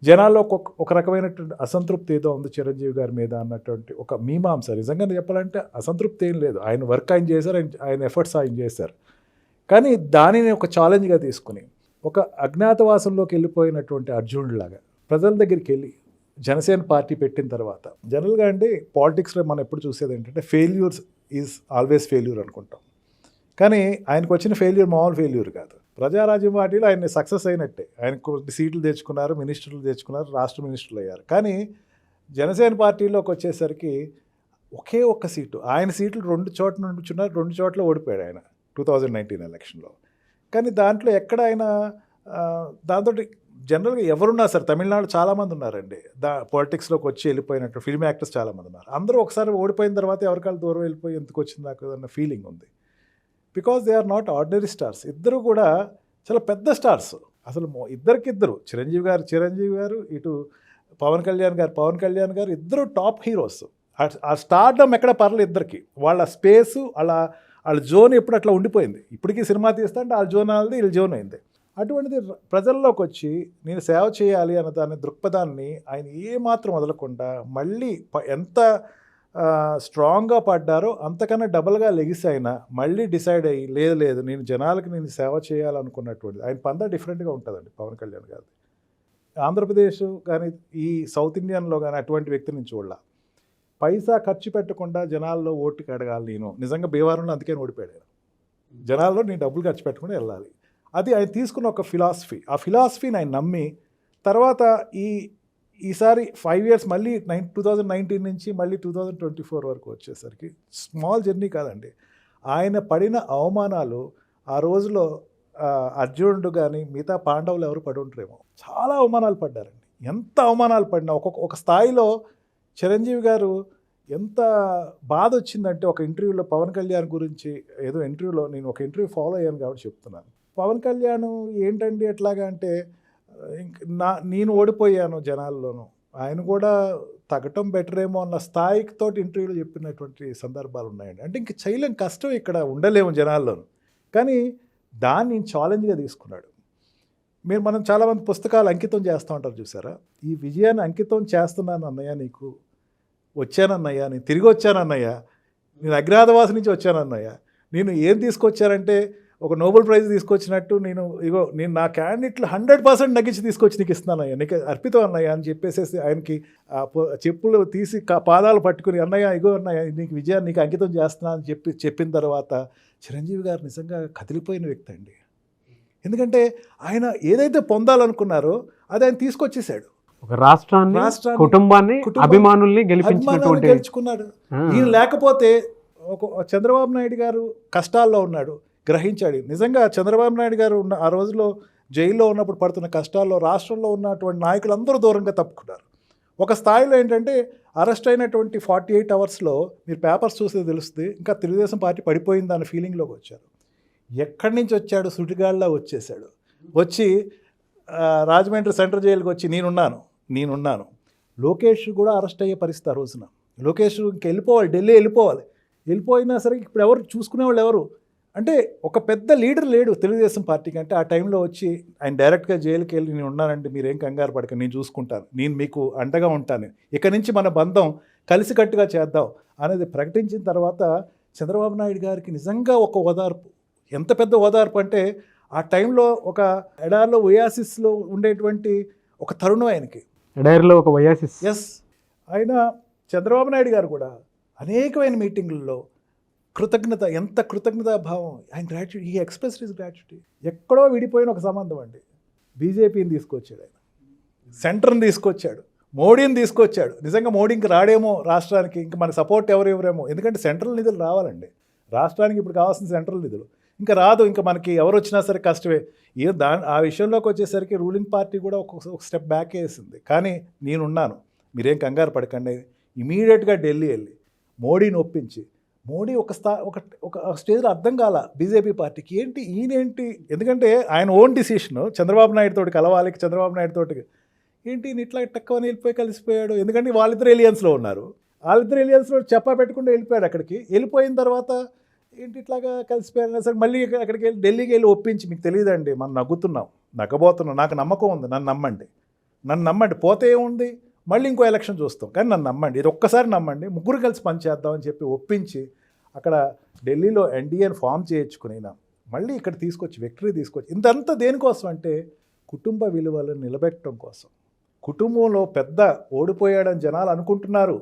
Speaker 7: జనాల్లో ఒక రకమైనటువంటి అసంతృప్తి ఏదో ఉంది చిరంజీవి గారి మీద అన్నటువంటి ఒక మీమాంస. నిజంగా చెప్పాలంటే అసంతృప్తి ఏం లేదు, ఆయన వర్క్ ఆయన చేశారు, ఆయన ఎఫర్ట్స్ ఆయన చేశారు. కానీ దానిని ఒక ఛాలెంజ్గా తీసుకుని ఒక అజ్ఞాతవాసంలోకి వెళ్ళిపోయినటువంటి అర్జునుడిలాగా ప్రజల దగ్గరికి వెళ్ళి జనసేన పార్టీ పెట్టిన తర్వాత, జనరల్గా అండి పాలిటిక్స్లో మనం ఎప్పుడు చూసేది ఏంటంటే, ఫెయిల్యూర్స్ ఈజ్ ఆల్వేస్ ఫెయిల్యూర్ అనుకుంటాం. కానీ ఆయనకు వచ్చిన ఫెయిల్యూర్ మామూలు ఫెయిల్యూర్ కాదు. ప్రజారాజ్యం పార్టీలో ఆయన సక్సెస్ అయినట్టే. ఆయన కొన్ని సీట్లు తెచ్చుకున్నారు, మినిస్టర్లు తెచ్చుకున్నారు, రాష్ట్ర మినిస్టర్లు అయ్యారు. కానీ జనసేన పార్టీలోకి వచ్చేసరికి ఒకే ఒక్క సీటు, ఆయన సీట్లు 2 చోట్ల నుంచున్నారు, 2 చోట్ల ఓడిపోయాడు ఆయన 2019 ఎలక్షన్లో. కానీ దాంట్లో ఎక్కడ ఆయన దాంతో జనరల్గా ఎవరున్నా సరే, తమిళనాడు చాలామంది ఉన్నారండి పాలిటిక్స్లోకి వచ్చి వెళ్ళిపోయినట్టు ఫిల్మ్ యాక్టర్స్ చాలామంది ఉన్నారు. అందరూ ఒకసారి ఓడిపోయిన తర్వాత ఎవరికాళ్ళు దూరం వెళ్ళిపోయి ఎందుకు వచ్చింది నాకు అన్న ఫీలింగ్ ఉంది. Because they are not ordinary stars. ఇద్దరు కూడా చాలా పెద్ద స్టార్స్. అసలు ఇద్దరికిద్దరు, చిరంజీవి గారు, ఇటు పవన్ కళ్యాణ్ గారు ఇద్దరు టాప్ హీరోస్. ఆ స్టార్డమ్ ఎక్కడ పర్లేదు ఇద్దరికి. వాళ్ళ స్పేసు వాళ్ళ జోన్ ఎప్పుడు అట్లా ఉండిపోయింది. ఇప్పటికీ సినిమా తీస్తా అంటే వాళ్ళ జోన్ వాళ్ళది, వీళ్ళ జోన్ అయింది. అటువంటిది ప్రజల్లోకి వచ్చి నేను సేవ చేయాలి అన్న దాని దృక్పథాన్ని ఆయన ఏమాత్రం వదలకుండా మళ్ళీ ఎంత స్ట్రాంగ్గా పడ్డారో అంతకన్నా డబల్గా లెగిసి ఆయన మళ్ళీ డిసైడ్ అయ్యి లేదు నేను జనాలకి నేను సేవ చేయాలనుకున్నటువంటిది. ఆయన పందా డిఫరెంట్గా ఉంటుందండి పవన్ కళ్యాణ్ గారు. ఆంధ్రప్రదేశ్ కానీ ఈ సౌత్ ఇండియన్లో కానీ అటువంటి వ్యక్తి నుంచి చూడాల. పైసా ఖర్చు పెట్టకుండా జనాల్లో ఓటుకి అడగాలి నేను. నిజంగా భీమవరంలో అందుకే ఓడిపోయాడు. జనాల్లో నేను డబ్బులు ఖర్చు పెట్టకుండా వెళ్ళాలి. అది ఆయన తీసుకున్న ఒక ఫిలాసఫీ. ఆ ఫిలాసఫీని ఆయన నమ్మి తర్వాత ఈసారి 5 years మళ్ళీ 2019 నుంచి మళ్ళీ 2024 వరకు వచ్చేసరికి స్మాల్ జర్నీ కాదండి. ఆయన పడిన అవమానాలు ఆ రోజులో అర్జునుడు కానీ మిగతా పాండవులు ఎవరు పడి ఉంటారేమో, చాలా అవమానాలు పడ్డారండి. ఎంత అవమానాలు పడినా ఒక స్థాయిలో చిరంజీవి గారు ఎంత బాధ వచ్చిందంటే, ఒక ఇంటర్వ్యూలో పవన్ కళ్యాణ్ గురించి ఏదో ఇంటర్వ్యూలో, నేను ఒక ఇంటర్వ్యూ ఫాలో అయ్యాను కాబట్టి చెప్తున్నాను. పవన్ కళ్యాణ్ ఏంటండి ఎట్లాగా అంటే, నేను ఓడిపోయాను జనాల్లోనూ, ఆయన కూడా తగ్గటం బెటర్ ఏమో అన్న స్థాయితో ఇంటర్వ్యూలో చెప్పినటువంటి సందర్భాలు ఉన్నాయండి. అంటే ఇంక చేయలేం, కష్టం, ఇక్కడ ఉండలేము జనాల్లోనూ. కానీ దాన్ని ఛాలెంజ్గా తీసుకున్నాడు. మనం చాలామంది పుస్తకాలు అంకితం చేస్తూ ఉంటారు చూసారా, ఈ విజయాన్ని అంకితం చేస్తున్నాను అన్నయ్య, నీకు వచ్చానన్నయ్య, నేను తిరిగి వచ్చానన్నయ్య, నేను అజ్ఞాతవాసం నుంచి వచ్చానన్నయ్య, నేను ఏం తీసుకొచ్చానంటే ఒక నోబెల్ ప్రైజ్ తీసుకొచ్చినట్టు నేను నా క్యాండిడేట్లు 100% నగ్గించి తీసుకొచ్చి నీకు ఇస్తున్నానయ్య, నీకు అర్పితం అన్నయ్య అని చెప్పేసేసి ఆయనకి చెప్పులు తీసి పాదాలు పట్టుకుని అన్నయ్య ఇగో అన్నయ్య నీకు విజయాన్ని నీకు అంకితం చేస్తున్నా అని చెప్పిన తర్వాత చిరంజీవి గారు నిజంగా కదిలిపోయిన వ్యక్తి అండి. ఎందుకంటే ఆయన ఏదైతే పొందాలనుకున్నారో అది ఆయన తీసుకొచ్చేసాడు.
Speaker 2: ఒక రాష్ట్రాన్ని కుటుంబాన్ని అభిమానుల్ని
Speaker 7: గెలుచుకున్నాడు. ఈయన లేకపోతే ఒక చంద్రబాబు నాయుడు గారు కష్టాల్లో ఉన్నాడు, గ్రహించాడు. నిజంగా చంద్రబాబు నాయుడు గారు ఆ రోజులో జైల్లో ఉన్నప్పుడు పడుతున్న కష్టాల్లో రాష్ట్రంలో ఉన్నటువంటి నాయకులందరూ దూరంగా తప్పుకున్నారు. ఒక స్థాయిలో ఏంటంటే అరెస్ట్ అయినటువంటి 48 అవర్స్లో మీరు పేపర్స్ చూస్తే తెలుస్తుంది ఇంకా తెలుగుదేశం పార్టీ పడిపోయింది అనే ఫీలింగ్లోకి వచ్చారు. ఎక్కడి నుంచి వచ్చాడు? సుడిగాళ్ళ వచ్చేసాడు. వచ్చి రాజమండ్రి సెంట్రల్ జైలుకి వచ్చి నేనున్నాను. లోకేష్ కూడా అరెస్ట్ అయ్యే పరిస్థితి ఆ రోజున. లోకేష్ ఇంక వెళ్ళిపోవాలి, ఢిల్లీ వెళ్ళిపోయినా సరే ఇప్పుడు ఎవరు చూసుకునేవాళ్ళు ఎవరు అంటే ఒక పెద్ద లీడర్ లేడు తెలుగుదేశం పార్టీకి. అంటే ఆ టైంలో వచ్చి ఆయన డైరెక్ట్గా జైలుకి వెళ్ళి నేను ఉన్నానంటే మీరేం కంగారు పడకండి, నేను చూసుకుంటాను, నేను మీకు అండగా ఉంటాను, ఇక నుంచి మన బంధం కలిసికట్టుగా చేద్దాం అనేది ప్రకటించిన తర్వాత చంద్రబాబు నాయుడు గారికి నిజంగా ఒక ఓదార్పు. ఎంత పెద్ద ఓదార్పు అంటే ఆ టైంలో ఒక ఎడారిలో ఒయాసిస్లో ఉండేటువంటి ఒక తరుణం ఆయనకి.
Speaker 2: ఎడారిలో ఒక ఒయాసిస్.
Speaker 7: ఎస్. ఆయన చంద్రబాబు నాయుడు గారు కూడా అనేకమైన మీటింగుల్లో కృతజ్ఞత, ఎంత కృతజ్ఞతా భావం, ఆయన గ్రాట్యుటీ, ఈ ఎక్స్ప్రెస్ హిస్ గ్రాట్యుటీ. ఎక్కడో విడిపోయిన ఒక సంబంధం అండి. బీజేపీని తీసుకొచ్చాడు ఆయన, సెంటర్ని తీసుకొచ్చాడు, మోడీని తీసుకొచ్చాడు. నిజంగా మోడీ ఇంక రాడేమో రాష్ట్రానికి, ఇంక మన సపోర్ట్ ఎవరెవరేమో, ఎందుకంటే సెంట్రల్ నిధులు రావాలండి రాష్ట్రానికి. ఇప్పుడు కావాల్సిన సెంట్రల్ నిధులు ఇంకా రాదు, ఇంకా మనకి ఎవరు వచ్చినా సరే కష్టమే. ఆ విషయంలోకి వచ్చేసరికి రూలింగ్ పార్టీ కూడా ఒక స్టెప్ బ్యాక్ వేసింది. కానీ నేనున్నాను, మీరేం కంగారు పడకండి. ఇమీడియట్గా ఢిల్లీ వెళ్ళి మోడీని ఒప్పించి, మోడీ ఒక స్టేజ్లో అర్థం కాల బీజేపీ పార్టీకి ఈయనేంటి, ఎందుకంటే ఆయన ఓన్ డిసిషన్ చంద్రబాబు నాయుడు తోటి కలవాలి, చంద్రబాబు నాయుడు తోటి ఏంటి ఇట్లా తక్కువ కలిసిపోయాడు. ఎందుకంటే వాళ్ళిద్దరు ఎలియన్స్లో ఉన్నారు, వాళ్ళిద్దరు ఎలియన్స్లో చెప్పా పెట్టకుండా వెళ్ళిపోయాడు. అక్కడికి వెళ్ళిపోయిన తర్వాత ఏంటి ఇట్లాగా కలిసిపోయారు సరే మళ్ళీ అక్కడికి వెళ్ళి ఢిల్లీకి వెళ్ళి ఒప్పించి, మీకు తెలియదండి మనం నగ్గబోతున్నాం, నాకు నమ్మకం ఉంది, నన్ను నమ్మండి, పోతే ఏముంది మళ్ళీ ఇంకో ఎలక్షన్ చూస్తాం, కానీ నన్ను నమ్మండి, ఇది ఒక్కసారి నమ్మండి, ముగ్గురు కలిసి పనిచేద్దామని చెప్పి ఒప్పించి అక్కడ ఢిల్లీలో ఎన్డీఏని ఫామ్ చేయించుకుని మళ్ళీ ఇక్కడ విక్టరీ తీసుకొచ్చి, ఇంతంతా దేనికోసం అంటే కుటుంబ విలువలను నిలబెట్టడం కోసం. కుటుంబంలో పెద్ద ఓడిపోయాడని జనాలు అనుకుంటున్నారు.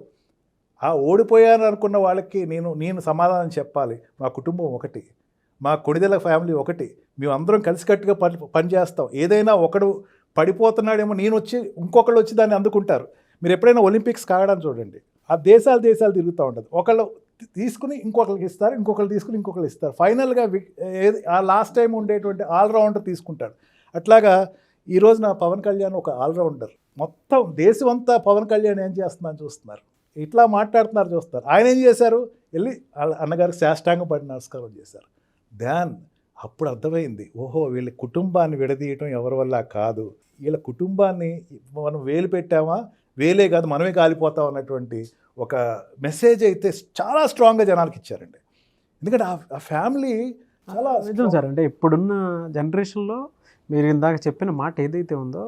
Speaker 7: ఆ ఓడిపోయాను అనుకున్న వాళ్ళకి నేను సమాధానం చెప్పాలి. మా కుటుంబం ఒకటి, మా కొణిదెల ఫ్యామిలీ ఒకటి, మేము అందరం కలిసికట్టుగా పనిచేస్తాం. ఏదైనా ఒకడు పడిపోతున్నాడేమో ఇంకొకళ్ళు వచ్చి దాన్ని అందుకుంటారు. మీరు ఎప్పుడైనా ఒలింపిక్స్ కావడానికి చూడండి, ఆ దేశాలు తిరుగుతూ ఉంటుంది. ఒకళ్ళు తీసుకుని ఇంకొకరికి ఇస్తారు, ఇంకొకళ్ళు తీసుకుని ఇంకొకళ్ళు ఇస్తారు. ఫైనల్గా ఆ లాస్ట్ టైం ఉండేటువంటి ఆల్రౌండర్ తీసుకుంటాడు. అట్లాగా ఈ రోజున పవన్ కళ్యాణ్ ఒక ఆల్రౌండర్. మొత్తం దేశం అంతా పవన్ కళ్యాణ్ ఏం చేస్తున్నాను చూస్తున్నారు, ఇట్లా మాట్లాడుతున్నారు చూస్తారు. ఆయన ఏం చేశారు, వెళ్ళి అన్నగారికి సాష్టాంగం పడి నమస్కారం చేశారు. అప్పుడు అర్థమైంది, ఓహో వీళ్ళ కుటుంబాన్ని విడదీయటం ఎవరి వల్ల కాదు, వీళ్ళ కుటుంబాన్ని మనం వేలు పెట్టామా, వేలే కాదు మనమే కాలిపోతాం అన్నటువంటి ఒక మెసేజ్ అయితే చాలా స్ట్రాంగ్గా జనాలకి ఇచ్చారండి. ఎందుకంటే ఆ ఫ్యామిలీ చాలా
Speaker 2: నిజం సార్. అంటే ఇప్పుడున్న జనరేషన్లో మీరు ఇందాక చెప్పిన మాట ఏదైతే ఉందో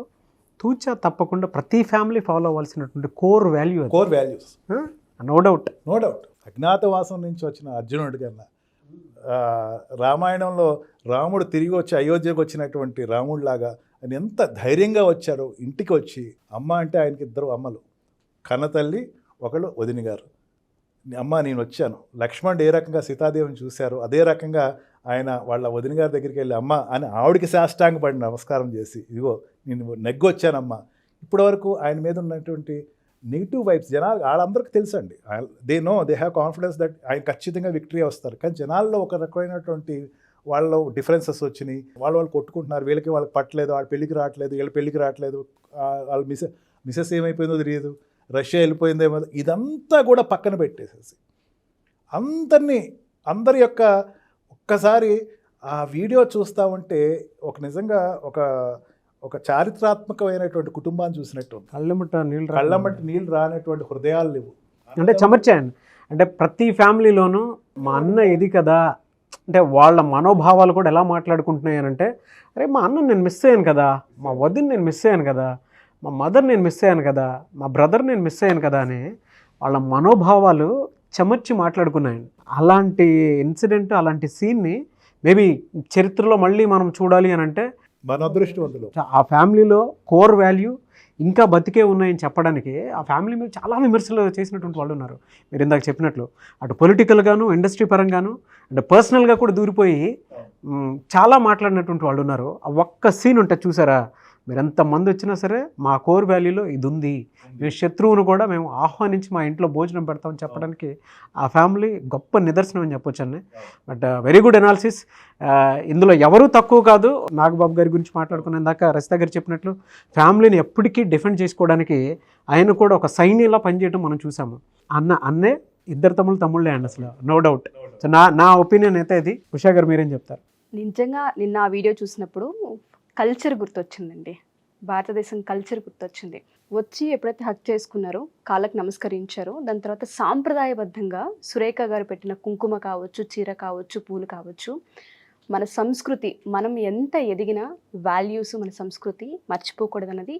Speaker 2: తూచా తప్పకుండా ప్రతి ఫ్యామిలీ ఫాలో అవ్వాల్సినటువంటి కోర్ వాల్యూస్. No doubt.
Speaker 7: అజ్ఞాతవాసం నుంచి వచ్చిన అర్జునుడి కన్నా రామాయణంలో రాముడు తిరిగి వచ్చి అయోధ్యకు వచ్చినటువంటి రాముడిలాగా ఆయన ఎంత ధైర్యంగా వచ్చాడో. ఇంటికి వచ్చి అమ్మ అంటే ఆయనకి 2 అమ్మలు, కన్నతల్లి, ఒకళ్ళు వదిన గారు. అమ్మ నేను వచ్చాను. లక్ష్మణుడు ఏ రకంగా సీతాదేవిని చూశారో అదే రకంగా ఆయన వాళ్ళ వదిన గారి దగ్గరికి వెళ్ళి అమ్మ అని ఆవిడికి సాష్టాంగపడి నమస్కారం చేసి, ఇదిగో నేను నెగ్గొచ్చానమ్మా. ఇప్పటి వరకు ఆయన మీద ఉన్నటువంటి నెగిటివ్ వైబ్స్ జనాలు వాళ్ళందరికీ తెలుసండి. దే హ్యావ్ కాన్ఫిడెన్స్ దట్ ఆయన ఖచ్చితంగా విక్టరీ వస్తారు. కానీ జనాల్లో ఒక రకమైనటువంటి వాళ్ళలో డిఫరెన్సెస్ వచ్చినాయి. వాళ్ళు కొట్టుకుంటున్నారు, వాళ్ళకి పట్టలేదు, వాళ్ళ పెళ్ళికి రావట్లేదు, వీళ్ళ పెళ్ళికి రావట్లేదు, వాళ్ళ మిసెస్ ఏమైపోయిందో తెలియదు, రష్యా వెళ్ళిపోయిందేమో, ఇదంతా కూడా పక్కన పెట్టేసేసి అందరి యొక్క ఒక్కసారి ఆ వీడియో చూస్తూ ఉంటే నిజంగా ఒక చారిత్రాత్మకమైనటువంటి కుటుంబాన్ని చూసినట్టు, కళ్ళమట్టి నీళ్ళు రానటువంటి హృదయాలు లేవు.
Speaker 2: అంటే చెమర్చాను. అంటే ప్రతి ఫ్యామిలీలోనూ మా అన్న ఇది కదా, అంటే వాళ్ళ మనోభావాలు కూడా ఎలా మాట్లాడుకుంటున్నాయనంటే, అరే మా అన్నని నేను మిస్ అయ్యాను కదా, మా వదిన నేను మిస్ అయ్యాను కదా, మా మదర్ నేను మిస్ అయ్యాను కదా, మా బ్రదర్ నేను మిస్ అయ్యాను కదా అని వాళ్ళ మనోభావాలు చెమర్చి మాట్లాడుకున్నాయండి. అలాంటి ఇన్సిడెంట్, అలాంటి సీన్ని మేబీ చరిత్రలో మళ్ళీ మనం చూడాలి అని అంటే
Speaker 7: మన అదృష్టవంతులు.
Speaker 2: ఆ ఫ్యామిలీలో కోర్ వాల్యూ ఇంకా బతికే ఉన్నాయని చెప్పడానికి ఆ ఫ్యామిలీ మీద చాలా విమర్శలు చేసినటువంటి వాళ్ళు ఉన్నారు. మీరు ఇందాక చెప్పినట్లు అటు పొలిటికల్గాను, ఇండస్ట్రీ పరంగాను, అంటే పర్సనల్గా కూడా దూరిపోయి చాలా మాట్లాడినటువంటి వాళ్ళు ఉన్నారు. ఆ ఒక్క సీన్ ఉంటుంది చూసారా, మీరు ఎంతమంది వచ్చినా సరే మా కోర్ వాల్యూలో ఇది ఉంది, మేము శత్రువును కూడా మేము ఆహ్వానించి మా ఇంట్లో భోజనం పెడతామని చెప్పడానికి ఆ ఫ్యామిలీ గొప్ప నిదర్శనం అని చెప్పొచ్చండి. But very good analysis. ఇందులో ఎవరూ తక్కువ కాదు. నాగబాబు గారి గురించి మాట్లాడుకున్న ఇందాక రసిత గారు చెప్పినట్లు ఫ్యామిలీని ఎప్పటికీ డిఫెండ్ చేసుకోవడానికి ఆయన కూడా ఒక సైన్యంలా పనిచేయడం మనం చూసాము. అన్నే ఇద్దరు తమ్ముళ్ళే అండి అసలు, నో డౌట్. సో నా ఒపీనియన్ అయితే ఇది. ఉషా గారు మీరేం చెప్తారు?
Speaker 3: నిజంగా నిన్న ఆ వీడియో చూసినప్పుడు కల్చర్ గుర్తొచ్చిందండి, భారతదేశం కల్చర్ గుర్తొచ్చింది. వచ్చి ఎప్పుడైతే హక్ చేసుకున్నారో, కాళ్ళకి నమస్కరించారో, దాని తర్వాత సాంప్రదాయబద్ధంగా సురేఖ గారు పెట్టిన కుంకుమ కావచ్చు, చీర కావచ్చు, పూలు కావచ్చు, మన సంస్కృతి, మనం ఎంత ఎదిగినా వాల్యూస్, మన సంస్కృతి మర్చిపోకూడదన్నది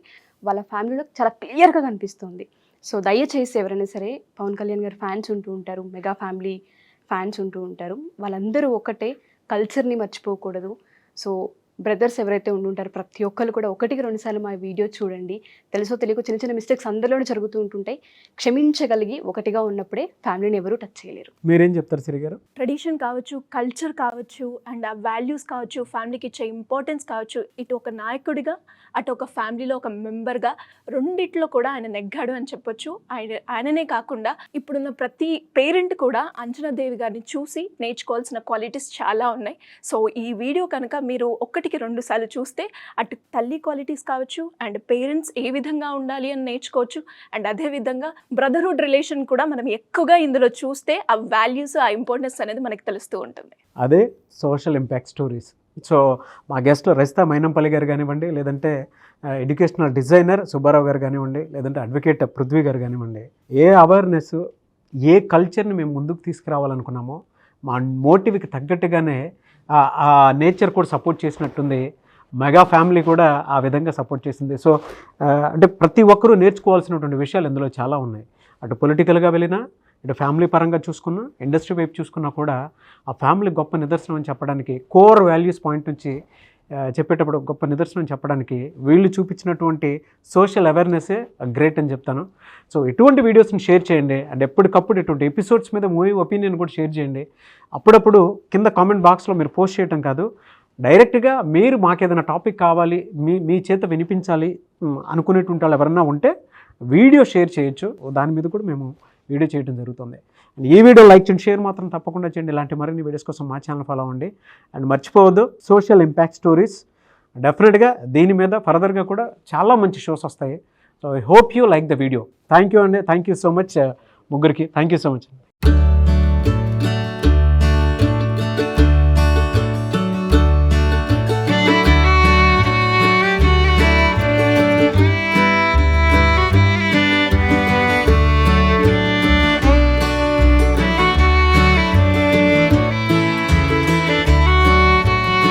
Speaker 3: వాళ్ళ ఫ్యామిలీలో చాలా క్లియర్గా కనిపిస్తుంది. సో దయచేసి ఎవరైనా సరే పవన్ కళ్యాణ్ గారు ఫ్యాన్స్ ఉంటూ ఉంటారు, మెగా ఫ్యామిలీ ఫ్యాన్స్ ఉంటూ ఉంటారు, వాళ్ళందరూ ఒకటే, కల్చర్ని మర్చిపోకూడదు. సో బ్రదర్స్ ఎవరైతే ఉంటుంటారో ప్రతి ఒక్కరు కూడా 1-2 సార్లు మా వీడియో చూడండి. తెలుసో తెలియకో చిన్న చిన్న మిస్టేక్స్ అందరిలోనే జరుగుతూ ఉంటుంటాయి. క్షమించగలిగి ఒకటిగా ఉన్నప్పుడే ఫ్యామిలీని ఎవరూ టచ్ చేయలేరు.
Speaker 2: మీరేం చెప్తారు సిరి గారు?
Speaker 5: ట్రెడిషన్ కావచ్చు, కల్చర్ కావచ్చు, అండ్ ఆ వాల్యూస్ కావచ్చు, ఫ్యామిలీకి ఇచ్చే ఇంపార్టెన్స్ కావచ్చు, ఇటు ఒక నాయకుడిగా అటు ఒక ఫ్యామిలీలో ఒక మెంబర్గా రెండిట్లో కూడా ఆయన నెగ్గాడు అని చెప్పొచ్చు. ఆయననే కాకుండా ఇప్పుడున్న ప్రతి పేరెంట్ కూడా అంజనాదేవి గారిని చూసి నేర్చుకోవాల్సిన క్వాలిటీస్ చాలా ఉన్నాయి. సో ఈ వీడియో కనుక మీరు 1-2 సార్లు చూస్తే అటు తల్లి క్వాలిటీస్ కావచ్చు, అండ్ పేరెంట్స్ ఏ విధంగా ఉండాలి అని నేర్చుకోవచ్చు, అండ్ అదేవిధంగా బ్రదర్హుడ్ రిలేషన్ కూడా మనం ఎక్కువగా ఇందులో చూస్తే ఆ వాల్యూస్, ఆ ఇంపార్టెన్స్ అనేది మనకి తెలుస్తూ ఉంటుంది.
Speaker 2: అదే సోషల్ ఇంపాక్ట్ స్టోరీస్. సో మా గెస్ట్లో రసిత మైనంపల్లి గారు కానివ్వండి, లేదంటే ఎడ్యుకేషనల్ డిజైనర్ సుబ్బారావు గారు కానివ్వండి, లేదంటే అడ్వకేట్ పృథ్వీ గారు కానివ్వండి, ఏ అవేర్నెస్, ఏ కల్చర్ని మేము ముందుకు తీసుకురావాలనుకున్నామో మా మోటివ్కి తగ్గట్టుగానే ఆ నేచర్ కూడా సపోర్ట్ చేసినట్టుంది. మెగా ఫ్యామిలీ కూడా ఆ విధంగా సపోర్ట్ చేసింది. సో అంటే ప్రతి ఒక్కరూ నేర్చుకోవాల్సినటువంటి విషయాలు ఇందులో చాలా ఉన్నాయి. అటు పొలిటికల్గా వెళ్ళినా, ఇటు ఫ్యామిలీ పరంగా చూసుకున్నా, ఇండస్ట్రీ వైపు చూసుకున్నా కూడా ఆ ఫ్యామిలీ గొప్ప నిదర్శనం అని చెప్పడానికి, కోర్ వాల్యూస్ పాయింట్ నుంచి చెప్పేటప్పుడు గొప్ప నిదర్శనం చెప్పడానికి వీళ్ళు చూపించినటువంటి సోషల్ అవేర్నెస్సే గ్రేట్ అని చెప్తాను. సో ఇటువంటి వీడియోస్ని షేర్ చేయండి. అండ్ ఎప్పటికప్పుడు ఇటువంటి ఎపిసోడ్స్ మీద మూవీ ఒపీనియన్ కూడా షేర్ చేయండి. అప్పుడప్పుడు కింద కామెంట్ బాక్స్లో మీరు పోస్ట్ చేయడం కాదు, డైరెక్ట్గా మీరు మాకేదైనా టాపిక్ కావాలి, మీ చేత వినిపించాలి అనుకునేటువంటి వాళ్ళు ఎవరన్నా ఉంటే వీడియో షేర్ చేయొచ్చు. దాని మీద కూడా మేము వీడియో చేయడం జరుగుతుంది. అండ్ ఈ వీడియో లైక్ చేయండి, షేర్ మాత్రం తప్పకుండా చేయండి. ఇలాంటి మరిన్ని వీడియోస్ కోసం మా ఛానల్ ఫాలో అవ్వండి. అండ్ మర్చిపోవద్దు, సోషల్ ఇంపాక్ట్ స్టోరీస్ డెఫినెట్గా దీని మీద ఫర్దర్గా కూడా చాలా మంచి షోస్ వస్తాయి. So I hope you like the video. Thank you అండి, థ్యాంక్ యూ సో మచ్ ముగ్గురికి, థ్యాంక్ యూ సో మచ్.